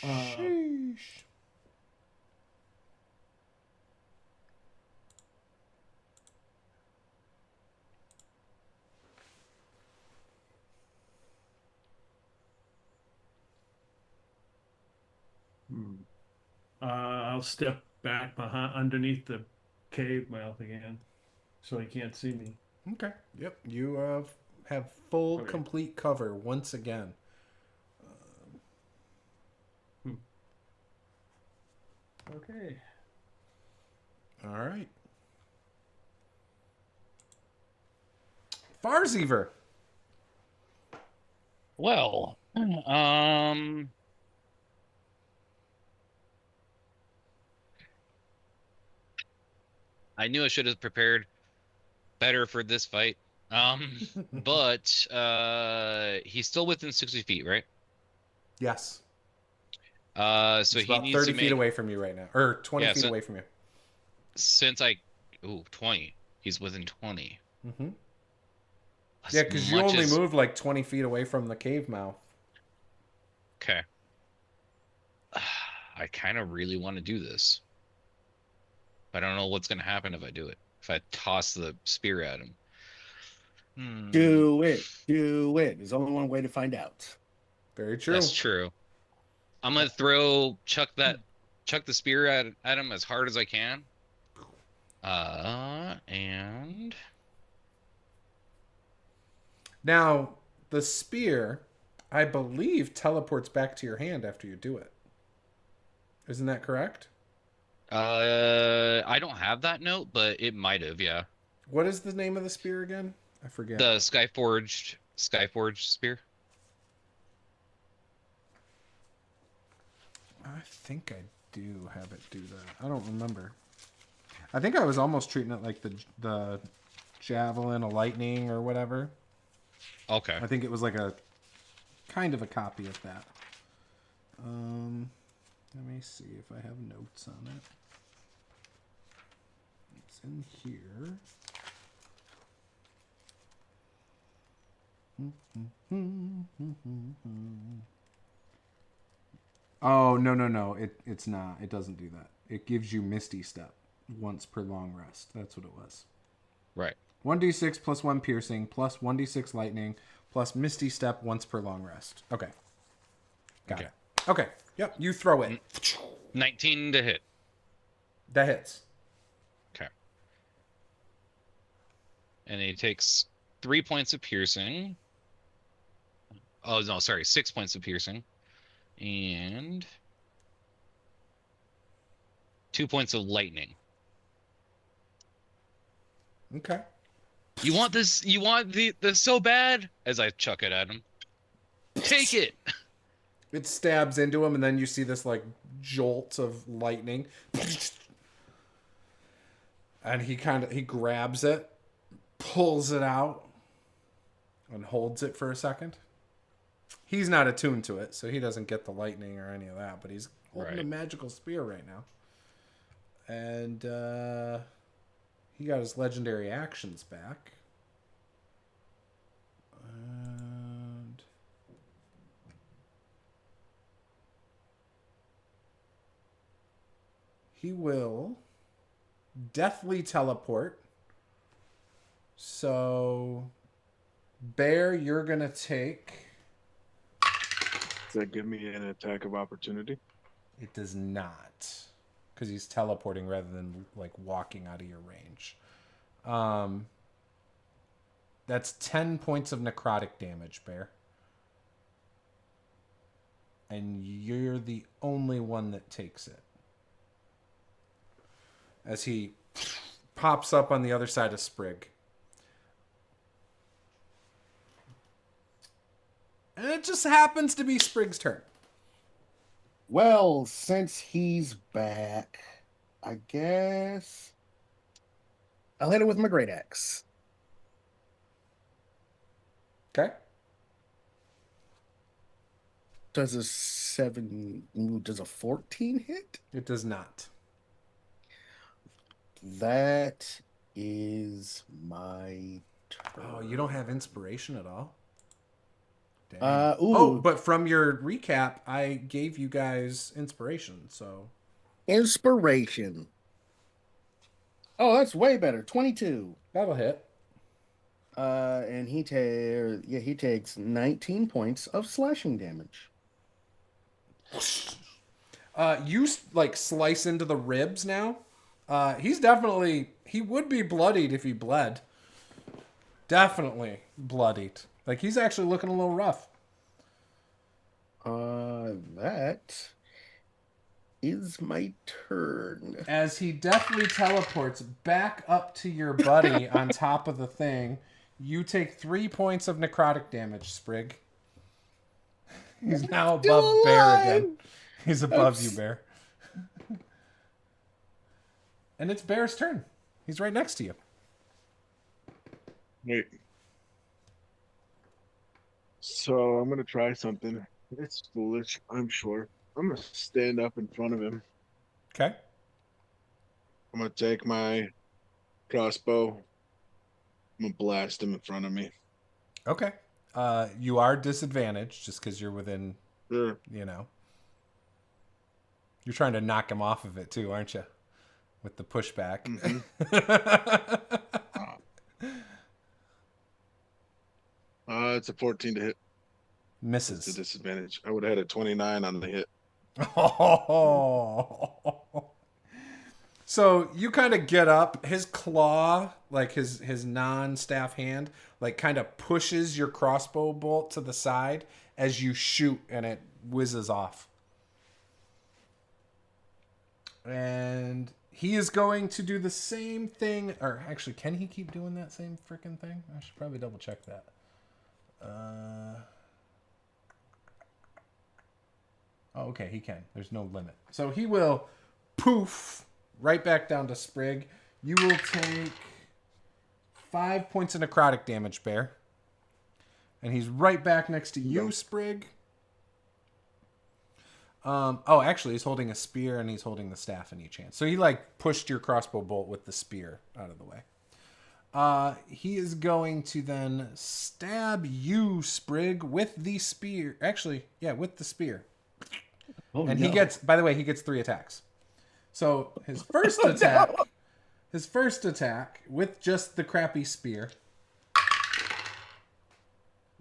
Sheesh. I'll step back behind underneath the cave mouth again, so he can't see me. Okay. Yep. You have full, Okay. complete cover once again. Okay. All right. Farziver. Well, I knew I should have prepared better for this fight. But he's still within 60 feet, right? Yes. So He's he about needs 30 to feet make away from you right now. Or 20 Yeah, feet so- away from you. since I 20. He's within 20. Mm-hmm. As Yeah, because you much only as- moved like 20 feet away from the cave mouth. Okay. I kind of really want to do this. I don't know what's going to happen if I do it. If I toss the spear at him. Do it. Do it. There's only one way to find out. Very true. That's true. I'm going to chuck the spear at him as hard as I can. And Now, the spear, I believe, teleports back to your hand after you do it. Isn't that correct? I don't have that note, but it might have, yeah. What is the name of the spear again? I forget. The Skyforged spear. I think I do have it do that. I don't remember. I think I was almost treating it like the javelin, a lightning, or whatever. Okay. I think it was like a kind of a copy of that. Let me see if I have notes on it. It's in here. Oh, no. It's not. It doesn't do that. It gives you Misty Step once per long rest. That's what it was. Right. 1d6 plus 1 piercing plus 1d6 lightning plus Misty Step once per long rest. Okay. Got Okay. it. Okay. Yep. You throw it. 19 to hit. That hits. Okay. And he takes 3 points of piercing. Oh, no, sorry. 6 points of piercing. And 2 points of lightning. Okay. You want this? You want this so bad? As I chuck it at him. Take it! It stabs into him, and then you see this like jolt of lightning. And he grabs it, pulls it out, and holds it for a second. He's not attuned to it, so he doesn't get the lightning or any of that, but he's holding a magical spear right now. And he got his legendary actions back. And he will deathly teleport. So, Bear, you're going to take... Does that give me an attack of opportunity? It does not, because he's teleporting rather than like walking out of your range. That's 10 points of necrotic damage, Bear. And you're the only one that takes it. As he pops up on the other side of Sprig. And it just happens to be Sprig's turn. Well, since he's back, I guess I'll hit it with my great axe. Okay. Does a 14 hit? It does not. That is my turn. Oh, you don't have inspiration at all? Dang. Oh, but from your recap, I gave you guys inspiration, so. Inspiration. Oh, that's way better. 22. That'll hit. And he takes 19 points of slashing damage. You like slice into the ribs now. He would be bloodied if he bled. Definitely bloodied. Like he's actually looking a little rough. That is my turn. As he deftly teleports back up to your buddy on top of the thing, you take 3 points of necrotic damage, Sprig. He's now above Bear again. He's above you, Bear. And it's Bear's turn. He's right next to you. Wait. So I'm gonna try something. It's foolish, I'm sure. I'm gonna stand up in front of him. Okay. I'm gonna take my crossbow. I'm gonna blast him in front of me. Okay. You are disadvantaged just because you're within, Sure. you know. You're trying to knock him off of it too, aren't you? With the pushback. It's a 14 to hit. Misses. It's a disadvantage. I would have had a 29 on the hit. Oh. So you kind of get up. His claw, like his non-staff hand, like kind of pushes your crossbow bolt to the side as you shoot, and it whizzes off. And he is going to do the same thing. Or actually, can he keep doing that same freaking thing? I should probably double check that. Oh, okay, he can. There's no limit. So he will poof right back down to Sprig. You will take 5 points of necrotic damage, Bear. And he's right back next to you, Sprig. Actually, he's holding a spear and he's holding the staff in each hand. So he like pushed your crossbow bolt with the spear out of the way. He is going to then stab you, Sprig, with the spear. Actually, yeah, with the spear. Oh, And no. he gets, by the way, he gets 3 attacks. So his first attack with just the crappy spear.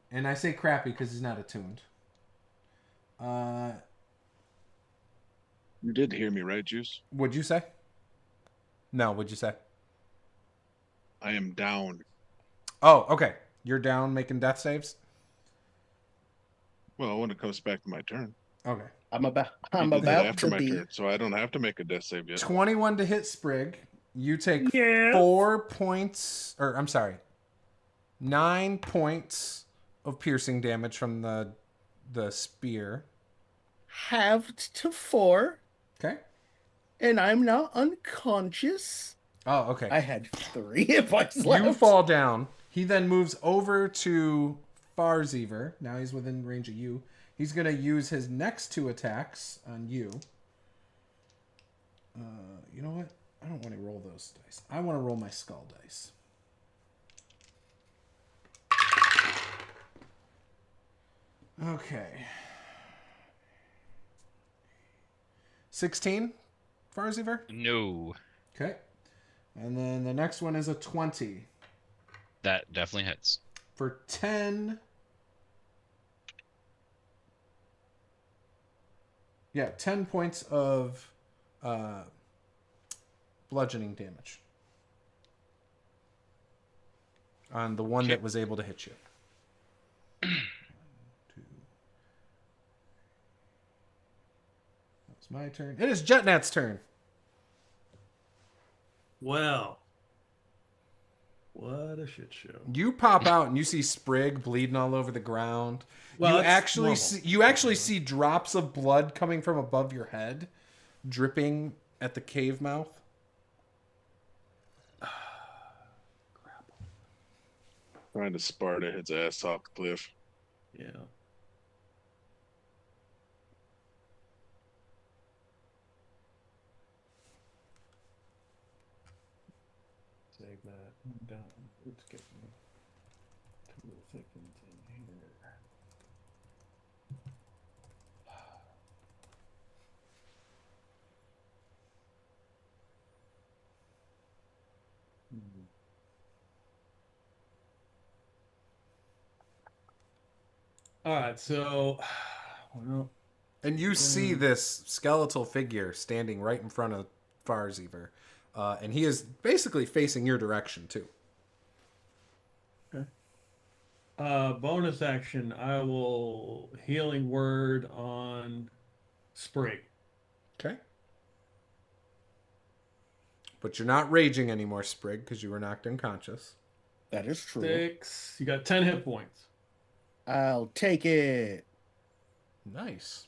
And I say crappy because he's not attuned. You did hear me, right, Juice? What'd you say? No, what'd you say? I am down. Oh, okay. You're down making death saves? Well, when it comes back to my turn. Okay. I'm He about did that after to my be. turn, so I don't have to make a death save yet. 21 to hit Sprig. You take Yeah. 4 points, or I'm sorry, 9 points of piercing damage from the spear. Halved to 4, Okay. and I'm now unconscious. Oh, okay. I had 3 hit points left. You fall down. He then moves over to Farzever. Now he's within range of you. He's going to use his next 2 attacks on you. You know what? I don't want to roll those dice. I want to roll my skull dice. Okay. 16, Farzever? No. Okay. And then the next one is a 20 That definitely hits. for 10. Yeah, 10 points of bludgeoning damage on the one Okay. that was able to hit you. 1, 2. That was my turn. It is Jetnat's turn. Well, what a shit show. You pop out and you see Sprig bleeding all over the ground. Well, you that's actually normal. see drops of blood coming from above your head, dripping at the cave mouth. Trying to Sparta his ass off the cliff. Yeah. Save that down. Let's get two thickens in here. All right, so well, And you see this skeletal figure standing right in front of Farziver. And he is basically facing your direction, too. okay. Bonus action. I will healing word on Sprig. Okay. But you're not raging anymore, Sprig, because you were knocked unconscious. That is true. 6. You got 10 hit points. I'll take it. Nice.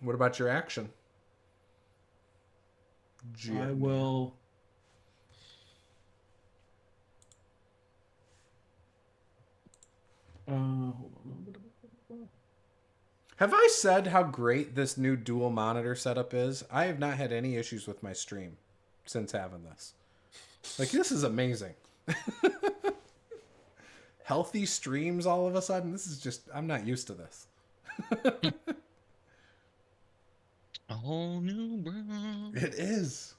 What about your action? I will. Hold on. Have I said how great this new dual monitor setup is? I have not had any issues with my stream since having this. Like, this is amazing. Healthy streams all of a sudden. This is just, I'm not used to this. A whole new world. It is.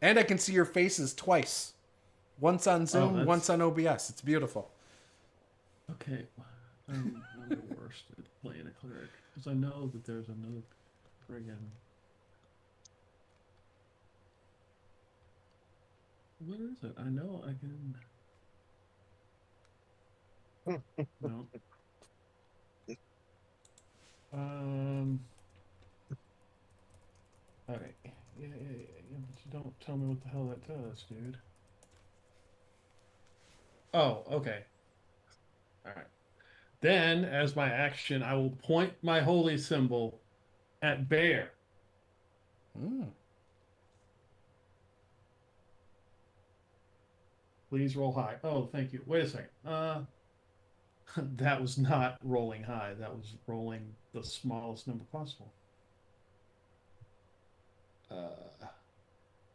And I can see your faces twice. Once on Zoom, once on OBS. It's beautiful. Okay. I'm the worst at playing a cleric. Because I know that there's another friggin'. What is it? I know I can. No. Alright. Yeah, but you don't tell me what the hell that does, dude. Oh, okay. Alright. Then, as my action, I will point my holy symbol at Bear. Mm. Please roll high. Oh, thank you. Wait a second. That was not rolling high. That was rolling the smallest number possible.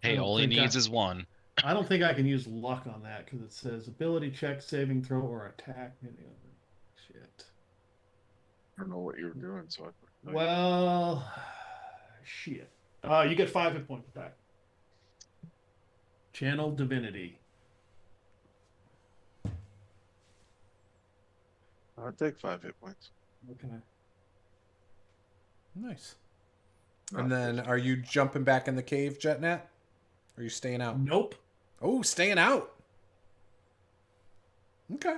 Hey, all he needs is 1. I don't think I can use luck on that because it says ability check, saving throw, or attack. Shit. I don't know what you were doing, so I. Well, shit. You get 5 hit points back. Channel Divinity. I'll take 5 hit points. Okay. Nice. And then, are you jumping back in the cave, Jetnat? Or are you staying out? Nope. Oh, staying out. Okay.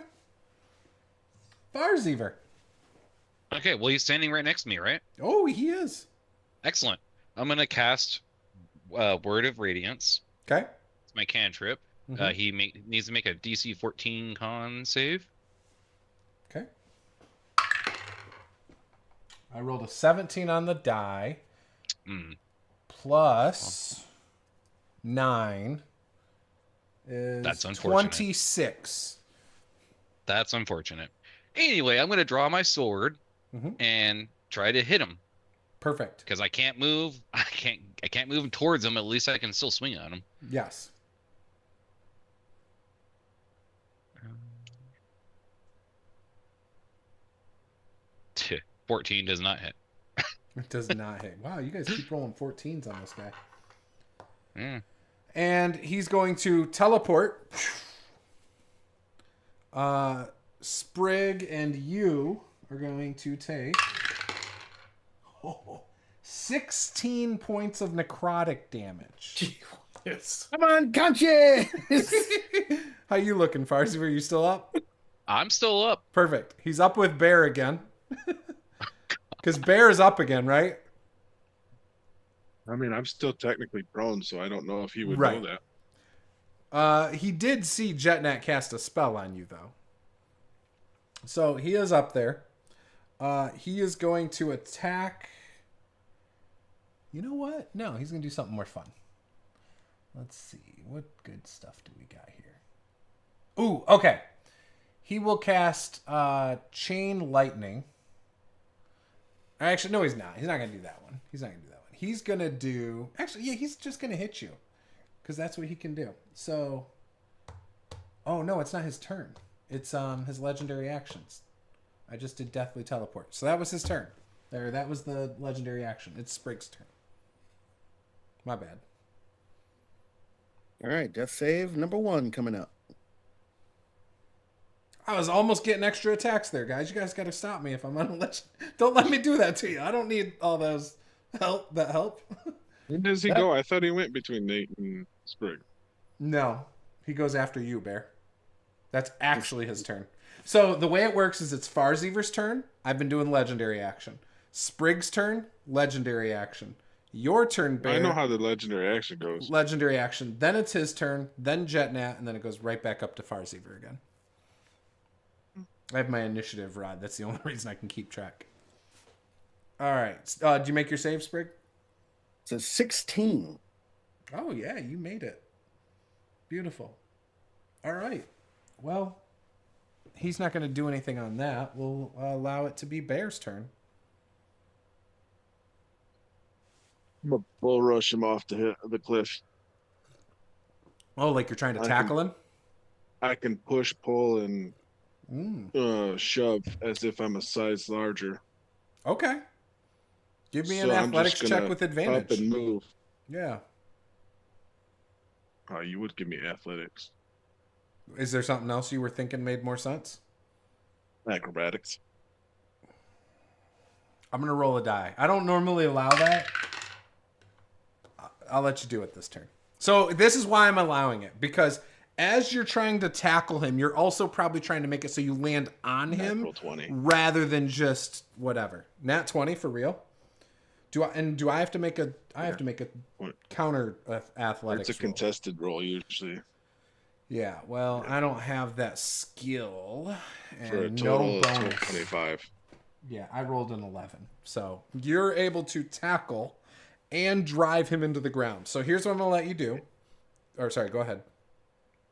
Farziver. Okay, well, he's standing right next to me, right? Oh, he is. Excellent. I'm going to cast Word of Radiance. Okay. It's my cantrip. Mhm. He needs to make a DC 14 con save. Okay. I rolled a 17 on the die. Plus 9 is That's unfortunate. 26. That's unfortunate. Anyway, I'm going to draw my sword and try to hit him. Perfect. Because I can't move. I can't move towards him. At least I can still swing on him. Yes. 14 does not hit. It does not hit. Wow, you guys keep rolling 14s on this guy. Mm. And he's going to teleport. Sprig and you are going to take 16 points of necrotic damage. Yes. I'm unconscious. How you looking, Farsi? Were you still up? I'm still up. Perfect. He's up with Bear again. Because Bear is up again, right? I mean, I'm still technically prone, so I don't know if he would Right. know that. He did see Jetnat cast a spell on you, though. So he is up there. He is going to attack. You know what? No, he's going to do something more fun. Let's see. What good stuff do we got here? Ooh, okay. He will cast Chain Lightning. Actually, no, he's not. He's not going to do that one. He's not going to do that one. He's going to do... Actually, yeah, he's just going to hit you. Because that's what he can do. So... Oh, no, it's not his turn. It's his legendary actions. I just did Deathly Teleport. So that was his turn. There, that was the legendary action. It's Sprig's turn. My bad. All right, death save number 1 coming up. I was almost getting extra attacks there, guys. You guys got to stop me if I'm on a legend. Don't let me do that to you. I don't need all those help. Where does he go? I thought he went between Nate and Sprig. No, he goes after you, Bear. That's actually his turn. So the way it works is it's Farzeever's turn. I've been doing legendary action. Sprig's turn, legendary action. Your turn, Bear. I know how the legendary action goes. Legendary action. Then it's his turn, then Jetnat, and then it goes right back up to Farzeever again. I have my initiative rod. That's the only reason I can keep track. All right. Do you make your save, Sprig? It's a 16. Oh, yeah. You made it. Beautiful. All right. Well, he's not going to do anything on that. We'll allow it to be Bear's turn. I'm gonna bull rush him off the cliff. Oh, like you're trying to tackle him? I can push, pull, and shove as if I'm a size larger. Okay. Give me So an I'm athletics just check gonna with Up advantage. and move. Yeah. Oh, you would give me athletics. Is there something else you were thinking made more sense? Acrobatics. I'm going to roll a die. I don't normally allow that. I'll let you do it this turn. So this is why I'm allowing it. Because as you're trying to tackle him, you're also probably trying to make it so you land on him. Natural 20. Rather than just whatever. Nat 20 for real? Do I have to make a counter athletics It's a roll? contested roll usually. Yeah, well, I don't have that skill. For a And total no of bonus. 25. Yeah, I rolled an 11. So you're able to tackle and drive him into the ground. So here's what I'm going to let you do. Or sorry, go ahead.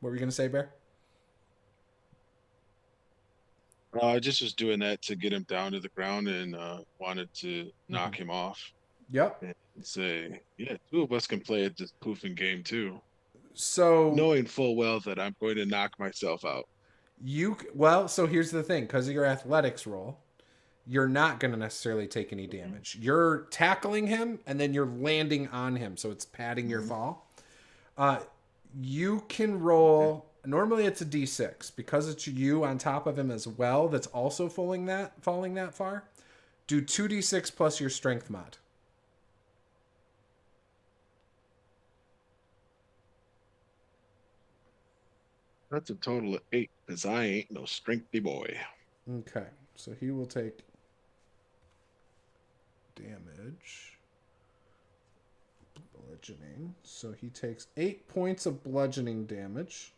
What were you going to say, Bear? I just was doing that to get him down to the ground and wanted to knock him off. Yep. And say, yeah, two of us can play at this poofing game too. So Knowing full well that I'm going to knock myself out. So here's the thing. Because of your athletics roll, you're not going to necessarily take any damage. You're tackling him, and then you're landing on him, so it's padding your fall. You can roll... Normally it's a D6. Because it's you on top of him as well that's also falling that far, do 2D6 plus your strength mod. That's a total of 8, because I ain't no strengthy boy. Okay, so he will take damage. Bludgeoning. So he takes 8 points of bludgeoning damage.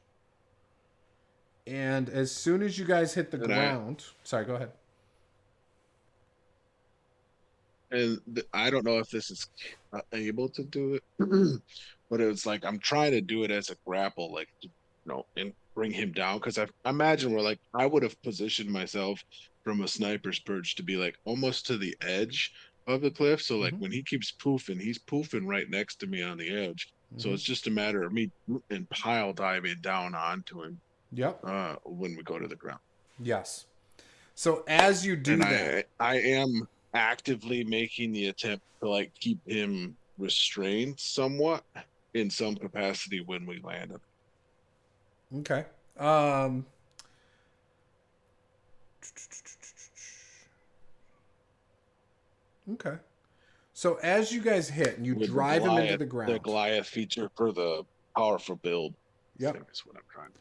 And as soon as you guys hit the ground... Sorry, go ahead. And I don't know if this is able to do it, but it was like I'm trying to do it as a grapple, like, and bring him down. Because I imagine I would have positioned myself from a sniper's perch to be like almost to the edge of the cliff. So like when he keeps poofing, he's poofing right next to me on the edge. So it's just a matter of me and pile diving down onto him. Yep. When we go to the ground. Yes. So as you do that, I am actively making the attempt to keep him restrained somewhat in some capacity when we land him. Okay. Okay. So as you guys hit and you drive him into the ground. The Goliath feature for the powerful build. Yep. Is what I'm trying to.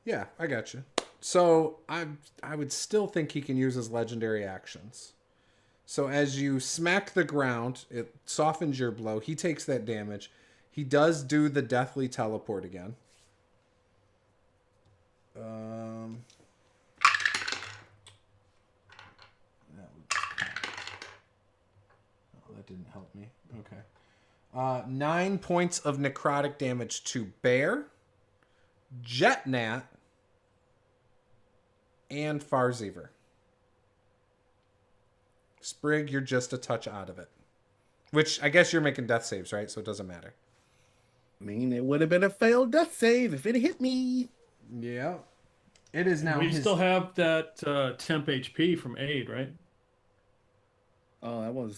Yeah, I got you. So I would still think he can use his legendary actions. So as you smack the ground, it softens your blow. He takes that damage. He does do the deathly teleport again. That didn't help me. Okay. 9 points of necrotic damage to Bear, Jetnat, and Farzeever. Sprig, you're just a touch out of it. Which, I guess you're making death saves, right? So it doesn't matter. I mean, it would have been a failed death save if it hit me. Yeah. It is now. We still have that temp HP from aid, right? Oh,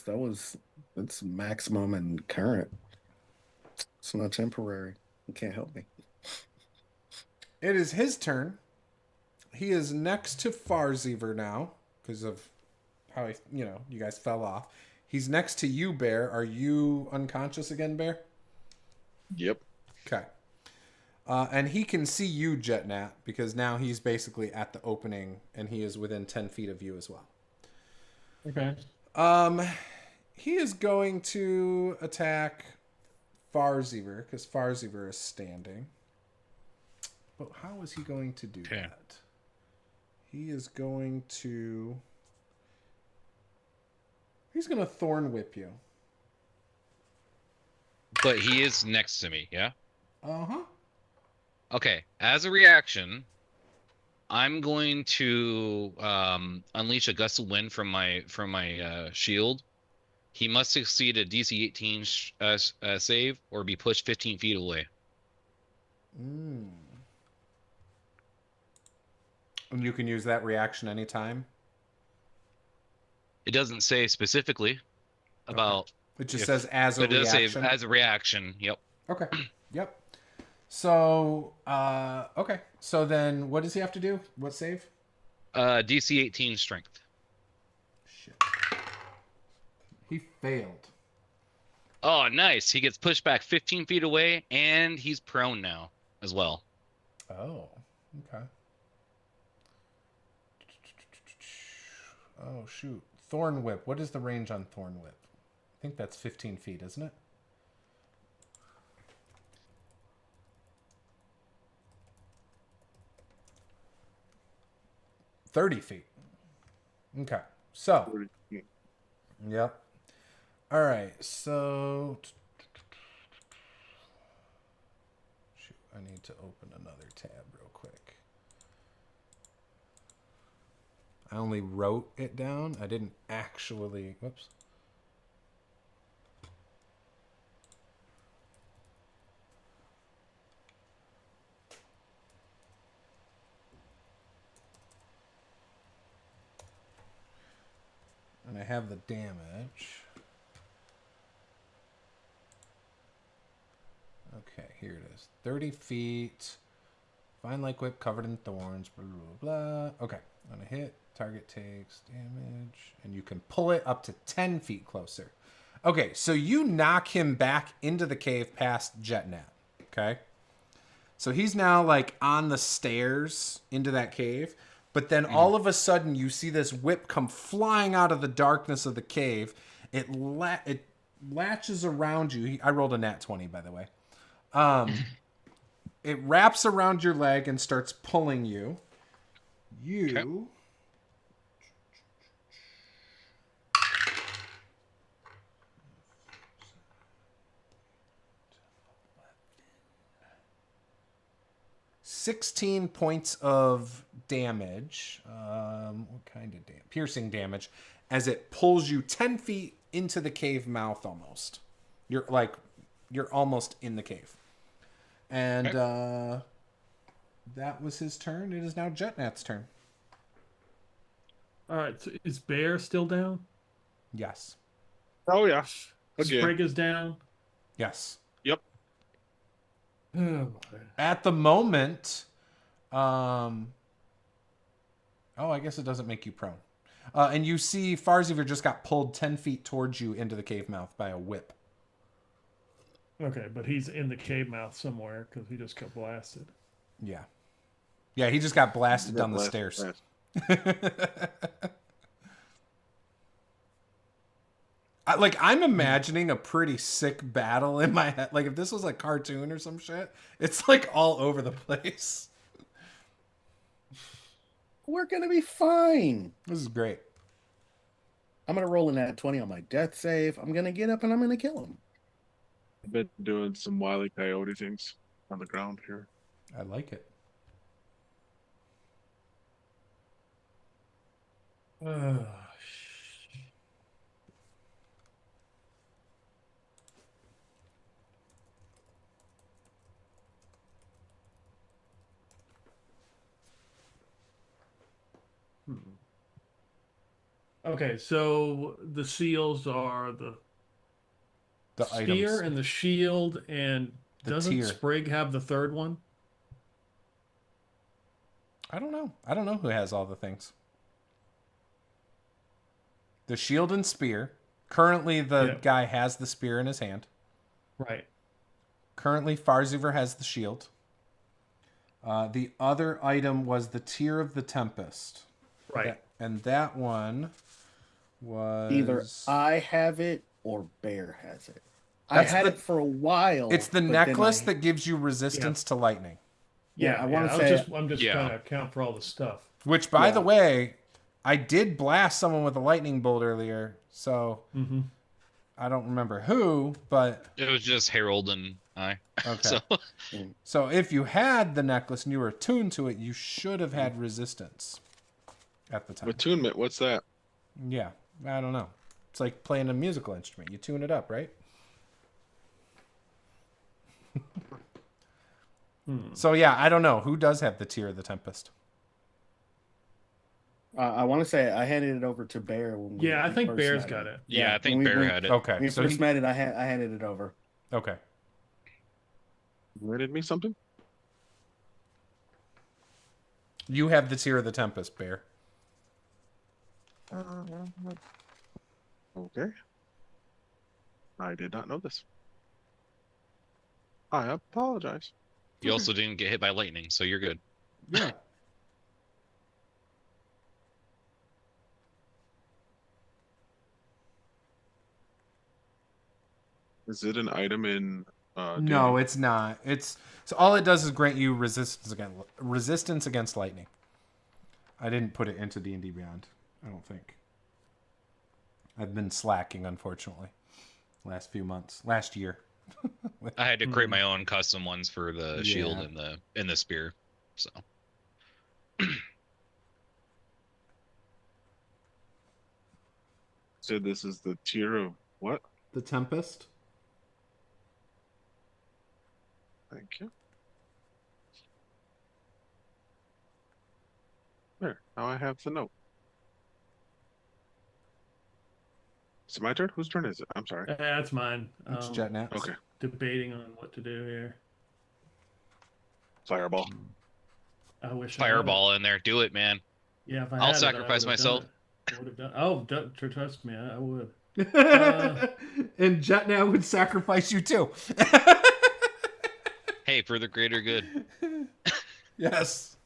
that's maximum and current. It's not temporary. You can't help me. It is his turn. He is next to Farziver now because of how you guys fell off. He's next to you, Bear. Are you unconscious again, Bear? Yep. Okay. And he can see you, Jetnat, because now he's basically at the opening and he is within 10 feet of you as well. Okay. He is going to attack Farziver because Farziver is standing. But how is he going to do that? He is going to... He's going to Thorn Whip you. But he is next to me, yeah? Uh-huh. Okay, as a reaction, I'm going to unleash a gust of wind from my shield. He must succeed a DC 18 save or be pushed 15 feet away. And you can use that reaction anytime? It doesn't say specifically about... It just says as a reaction. It does say reaction? as a reaction, yep. Okay, yep. So, okay. So then what does he have to do? What save? DC 18 strength. Shit. He failed. Oh, nice. He gets pushed back 15 feet away, and he's prone now as well. Oh, okay. Oh, shoot. Thorn Whip. What is the range on Thorn Whip? I think that's 15 feet, isn't it? $30 Okay. So. Yep. All right. So. Shoot. I need to open another tab real quick. I only wrote it down. I didn't actually. Whoops. And I have the damage. Okay, here it is. 30 feet. Fine like whip covered in thorns. Blah, blah, blah. Okay, on a hit, target takes damage. And you can pull it up to 10 feet closer. Okay, so you knock him back into the cave past Jetnat. Okay? So he's now like on the stairs into that cave. But then all of a sudden you see this whip come flying out of the darkness of the cave. It latches around you. I rolled a nat 20, by the way. It wraps around your leg and starts pulling you. You... Okay. 16 points of damage. What kind of damage? Piercing damage. As it pulls you 10 feet into the cave mouth almost. You're almost in the cave. And that was his turn. It is now Jetnat's turn. All right. So is Bear still down? Yes. Oh yeah. Again. Sprig is down. Yes. Yep. Oh, At the moment, I guess it doesn't make you prone. And you see Farziver just got pulled 10 feet towards you into the cave mouth by a whip. okay, but he's in the cave mouth somewhere because he just got blasted. Yeah. Yeah, he just got blasted down the stairs. I'm imagining a pretty sick battle in my head. Like, if this was a cartoon or some shit, it's like all over the place. We're gonna be fine. This is great. I'm gonna roll an nat 20 on my death save. I'm gonna get up and I'm gonna kill him. I've been doing some Wile E. Coyote things on the ground here. I like it. Okay, so the seals are the spear items. and the shield, and The doesn't tier. Sprig have the third one? I don't know. I don't know who has all the things. The shield and spear. Currently, the guy has the spear in his hand. Right. Currently, Farzuver has the shield. The other item was the Tear of the Tempest. Right. And that one was... Either I have it or Bear has it. I had it for a while. It's the necklace that gives you resistance to lightning. Yeah, I want to say... I'm just trying to account for all the stuff. Which, by the way, I did blast someone with a lightning bolt earlier, so I don't remember who, but... It was just Harold and I. Okay. So if you had the necklace and you were attuned to it, you should have had resistance at the time. Attunement, what's that? Yeah, I don't know. It's like playing a musical instrument. You tune it up, right? So yeah, I don't know. Who does have the Tear of the Tempest? I want to say I handed it over to Bear. When we I think first Bear's met got him. it. Yeah, I think Bear had it. Okay. When we first met it, I handed it over. Okay. You rented me something? You have the Tear of the Tempest, Bear. Okay. I did not know this. I apologize. You also didn't get hit by lightning, so you're good. Yeah. Is it an item in No, it's not. So all it does is grant you resistance against lightning. I didn't put it into D&D Beyond. I don't think. I've been slacking, unfortunately, last year. I had to create my own custom ones for the shield and the spear. So said this is the tier of what? The Tempest. Thank you. There. Now I have the note. Is it my turn? Whose turn is it? I'm sorry. That's mine. It's Jetnats. Okay. Debating on what to do here. Fireball. I wish fireball in there. Do it, man. Yeah, if I'll sacrifice myself. I would have done. Oh, trust me, I would. And Jetnat would sacrifice you too. Hey, for the greater good. Yes.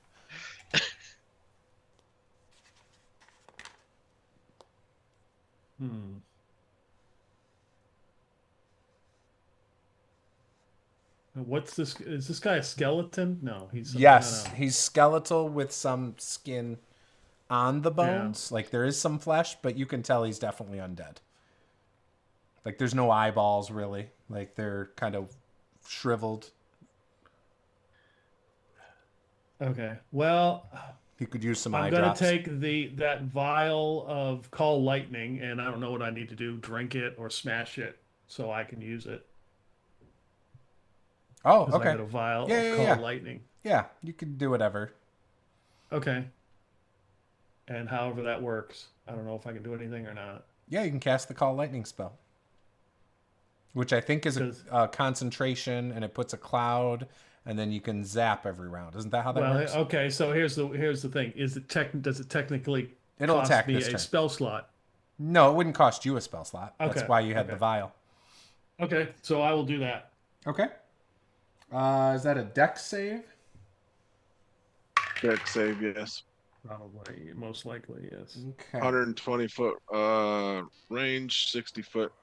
What's this? Is this guy a skeleton? No, he's he's skeletal with some skin on the bones. Like there is some flesh, but you can tell he's definitely undead. Like there's no eyeballs really. Like they're kind of shriveled. Okay. Well, he could use some eye eye drops. drops. I'm gonna take that vial of Call Lightning, and I don't know what I need to do: drink it or smash it, so I can use it. Oh, okay. I got a vial of Call Lightning. Yeah, you can do whatever. Okay. And however that works, I don't know if I can do anything or not. Yeah, you can cast the Call Lightning spell, which I think is a concentration, and it puts a cloud, and then you can zap every round. Isn't that how that works? Okay. So here's the thing: does it technically It'll cost attack me this a turn. spell slot? No, it wouldn't cost you a spell slot. That's Okay. why you had the vial. Okay, so I will do that. Okay. Is that a dex save? Dex save, yes. Probably, most likely, yes. Okay. 120 foot range, 60 foot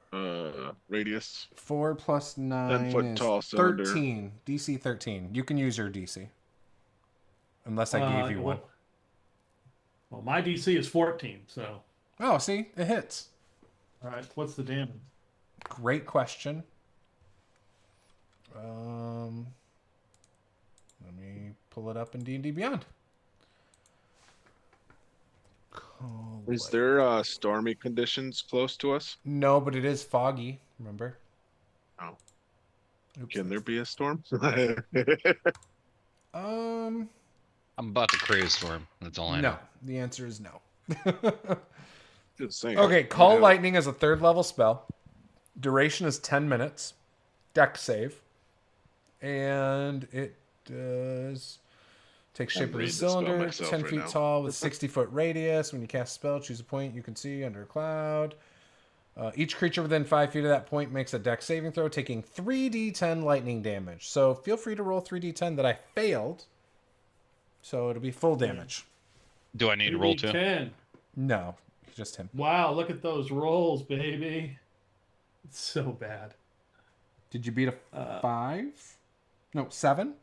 radius. 4 plus 9 10-foot is tall cylinder. 13. DC 13. You can use your DC. Unless I gave you one. Well, my DC is 14, so. Oh, see? It hits. All right, what's the damage? Great question. Let me pull it up in D&D Beyond. Is there stormy conditions close to us? No, but it is foggy, remember? Oh. Oops. Can there be a storm? Um, I'm about to create a storm. That's all I know. no. The answer is no. Just saying. Okay, Call Lightning is a 3rd level spell. Duration is 10 minutes. Dex save. And it does Takes I'm shape of a reading the spell cylinder, myself 10 right feet now. tall with 60-foot radius. When you cast a spell, choose a point you can see under a cloud. Each creature within 5 feet of that point makes a dex saving throw, taking 3d10 lightning damage. So feel free to roll 3d10 that I failed. So it'll be full damage. Do I need to roll too? 3d10. No, just him. Wow, look at those rolls, baby. It's so bad. Did you beat a 5? No, 7?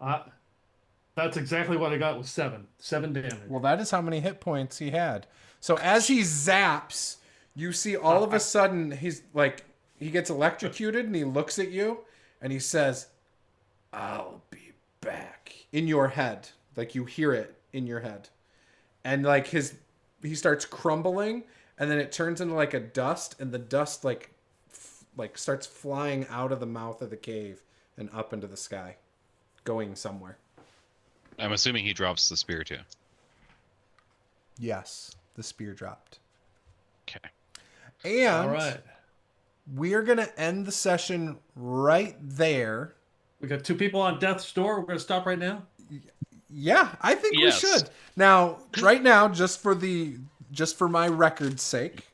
That's exactly what I got with 7. 7 damage. Well, that is how many hit points he had. So as he zaps, you see all of a sudden he's like, he gets electrocuted and he looks at you and he says, "I'll be back," in your head. Like you hear it in your head. And like he starts crumbling and then it turns into like a dust and the dust like starts flying out of the mouth of the cave and up into the sky, going somewhere. I'm assuming he drops the spear too. Yes, the spear dropped. Okay. And All right. we are going to end the session right there. We got 2 people on death's door. We're going to stop right now. Yeah, I think we should. Now, right now, just for my record's sake,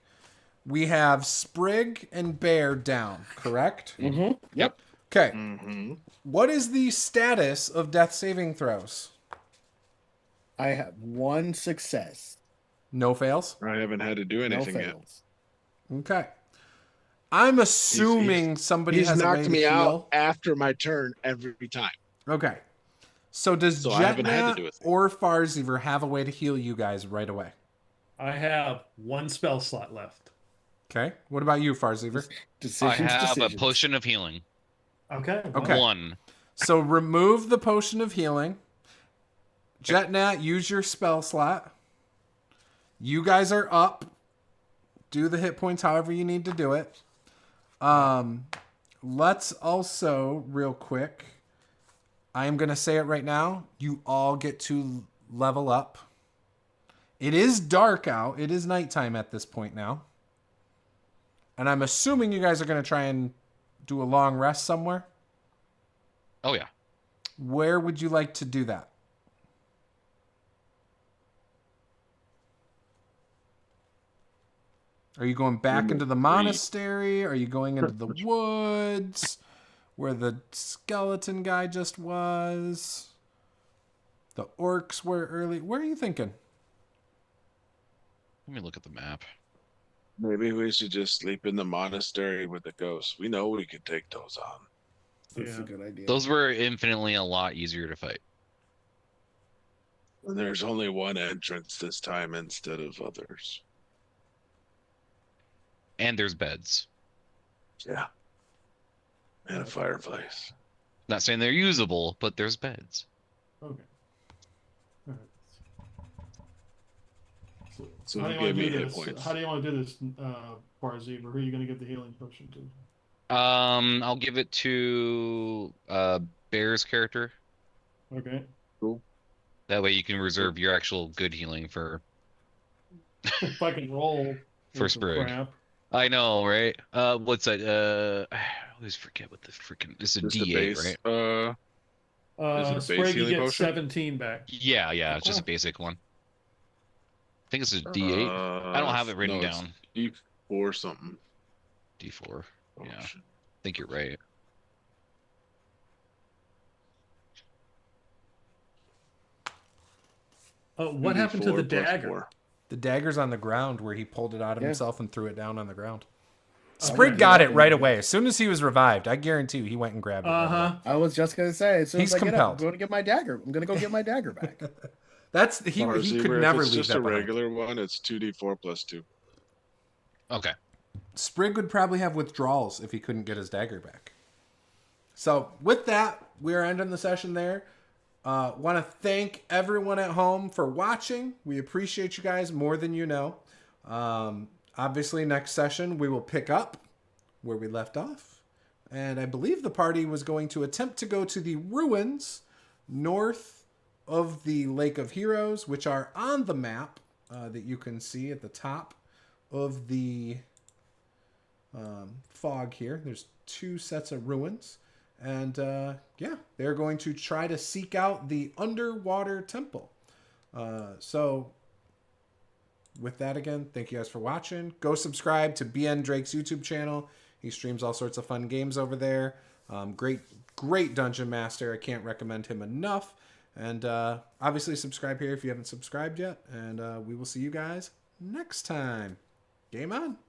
we have Sprig and Bear down, correct? Mm-hmm. Yep. Okay. Mm-hmm. What is the status of death saving throws? I have 1 success. No fails? I haven't had to do No anything yet. fails. Okay. I'm assuming somebody He's has a way knocked to me heal. out after my turn every time. Okay. So does So I haven't had to do Jetna a thing. or Farziver have a way to heal you guys right away? I have 1 spell slot left. Okay. What about you, Farziver? Decisions, I have decisions. a potion of healing. Okay. Okay. 1. So remove the potion of healing. Jetnat, use your spell slot. You guys are up. Do the hit points however you need to do it. Let's also, real quick, I am going to say it right now. You all get to level up. It is dark out. It is nighttime at this point now. And I'm assuming you guys are going to try and do a long rest somewhere. Oh yeah. Where would you like to do that? Are you going back into the monastery? Are you going into the woods where the skeleton guy just was? The orcs were early. Where are you thinking? Let me look at the map. Maybe we should just sleep in the monastery with the ghosts. We know we could take those on. That's Yeah. a good idea. Those were infinitely a lot easier to fight. And there's only one entrance this time instead of others. And there's beds. Yeah. And a fireplace. Not saying they're usable, but there's beds. Okay. All right. So how do you you want gave to me do hit this? points. How do you want to do this, Barzeev? Who are you going to give the healing potion to? I'll give it to Bear's character. Okay. Cool. That way you can reserve your actual good healing for If I can roll. For with some Sprig. crap. I know, right? What's that? I always forget what the freaking. This is a Just a D8, base. right? Is it a base Sprig, you healing get potion? 17 back. Yeah, it's just a basic one. I think it's a D8. I don't have it written no, it's down. D4 something. D4. Yeah, I Potion. think you're right. What happened to the 2d4 plus dagger? 4. The dagger's on the ground where he pulled it out of Yeah. himself and threw it down on the ground. Oh, Sprig yeah, got yeah. it right away. As soon as he was revived, I guarantee you he went and grabbed it. right away. Uh-huh. I was just gonna say, as soon He's as I get up, compelled. I'm going to get my dagger. I'm gonna go get my dagger back. That's he Barzeever, could if never it's leave just that a behind. regular one, it's 2d4 plus 2. Okay. Sprig would probably have withdrawals if he couldn't get his dagger back. So with that, we're ending the session there. Want to thank everyone at home for watching. We appreciate you guys more than you know. Obviously, next session we will pick up where we left off. And I believe the party was going to attempt to go to the ruins north of the Lake of Heroes, which are on the map that you can see at the top of the fog here. There's 2 sets of ruins. And yeah, they're going to try to seek out the underwater temple. So with that, again, thank you guys for watching. Go subscribe to BN Drake's YouTube channel. He streams all sorts of fun games over there. Great dungeon master. I can't recommend him enough. And obviously subscribe here if you haven't subscribed yet. And we will see you guys next time. Game on.